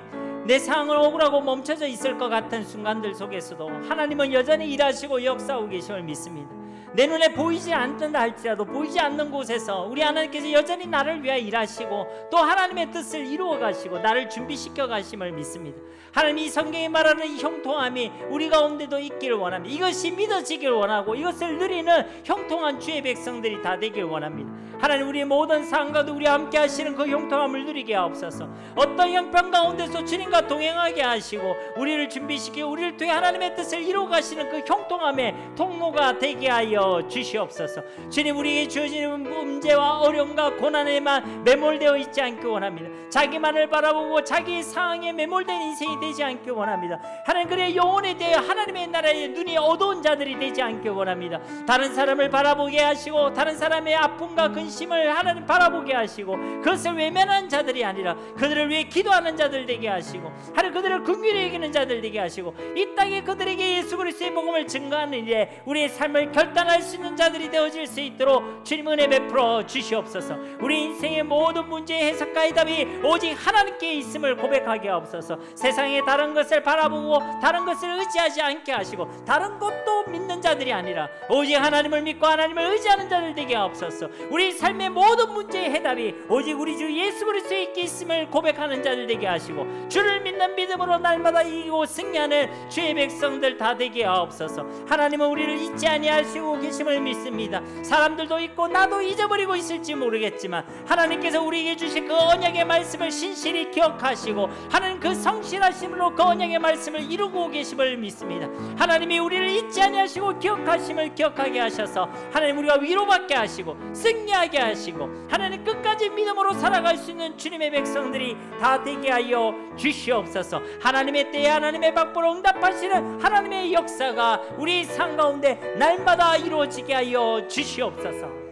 내 상황을 억울하고 멈춰져 있을 것 같은 순간들 속에서도 하나님은 여전히 일하시고 역사하고 계심을 믿습니다. 내 눈에 보이지 않는다 할지라도 보이지 않는 곳에서 우리 하나님께서 여전히 나를 위하여 일하시고 또 하나님의 뜻을 이루어 가시고 나를 준비시켜 가심을 믿습니다. 하나님, 이 성경에 말하는 이 형통함이 우리 가운데도 있기를 원합니다. 이것이 믿어지길 원하고 이것을 누리는 형통한 주의 백성들이 다 되길 원합니다. 하나님, 우리의 모든 상황과도 우리와 함께 하시는 그 형통함을 누리게 하옵소서. 어떤 형편 가운데서 주님과 동행하게 하시고 우리를 준비시키고 우리를 통해 하나님의 뜻을 이루어 가시는 그 형통함의 통로가 되게 하여 주시옵소서. 주님, 우리에게 주어지는 문제와 어려움과 고난에만 매몰되어 있지 않기 원합니다. 자기만을 바라보고 자기 상황에 매몰된 인생이 되지 않기 원합니다. 하나님, 그래 영혼에 대해 하나님의 나라의 눈이 어두운 자들이 되지 않기 원합니다. 다른 사람을 바라보게 하시고 다른 사람의 아픔과 근심을 하나님 바라보게 하시고 그것을 외면하는 자들이 아니라 그들을 위해 기도하는 자들 되게 하시고 하나님, 그들을 긍휼히 여기는 자들 되게 하시고 이 땅에 그들에게 예수 그리스도의 복음을 증거하는 일에 우리의 삶을 결단할 수 있는 자들이 되어질 수 있도록 주님 은혜 베풀어 주시옵소서. 우리 인생의 모든 문제의 해석과 해답이 오직 하나님께 있음을 고백하게 하옵소서. 세상의 다른 것을 바라보고 다른 것을 의지하지 않게 하시고 다른 것도 믿는 자들이 아니라 오직 하나님을 믿고 하나님을 의지하는 자들 되게 하옵소서. 우리 삶의 모든 문제의 해답이 오직 우리 주 예수 그리스도에 있음을 고백하는 자들 되게 하시고 주를 믿는 믿음으로 날마다 이기고 승리하는 주의 백성들 다 되게 하옵소서. 하나님은 우리를 잊지 아니하시고 계심을 믿습니다. 사람들도 있고 나도 잊어버리고 있을지 모르겠지만 하나님께서 우리에게 주신 그 언약의 말씀을 신실히 기억하시고 하나님 그 성실하심으로 그 언약의 말씀을 이루고 계심을 믿습니다. 하나님이 우리를 잊지 아니하시고 기억하심을 기억하게 하셔서 하나님, 우리가 위로받게 하시고 승리하게 하시고 하나님 끝까지 믿음으로 살아갈 수 있는 주님의 백성들이 다 되게 하여 주시옵소서. 하나님의 때에 하나님의 박보로 응답하시는 하나님의 역사가 우리 삶 가운데 날마다 이루어지게 하여 주시옵소서.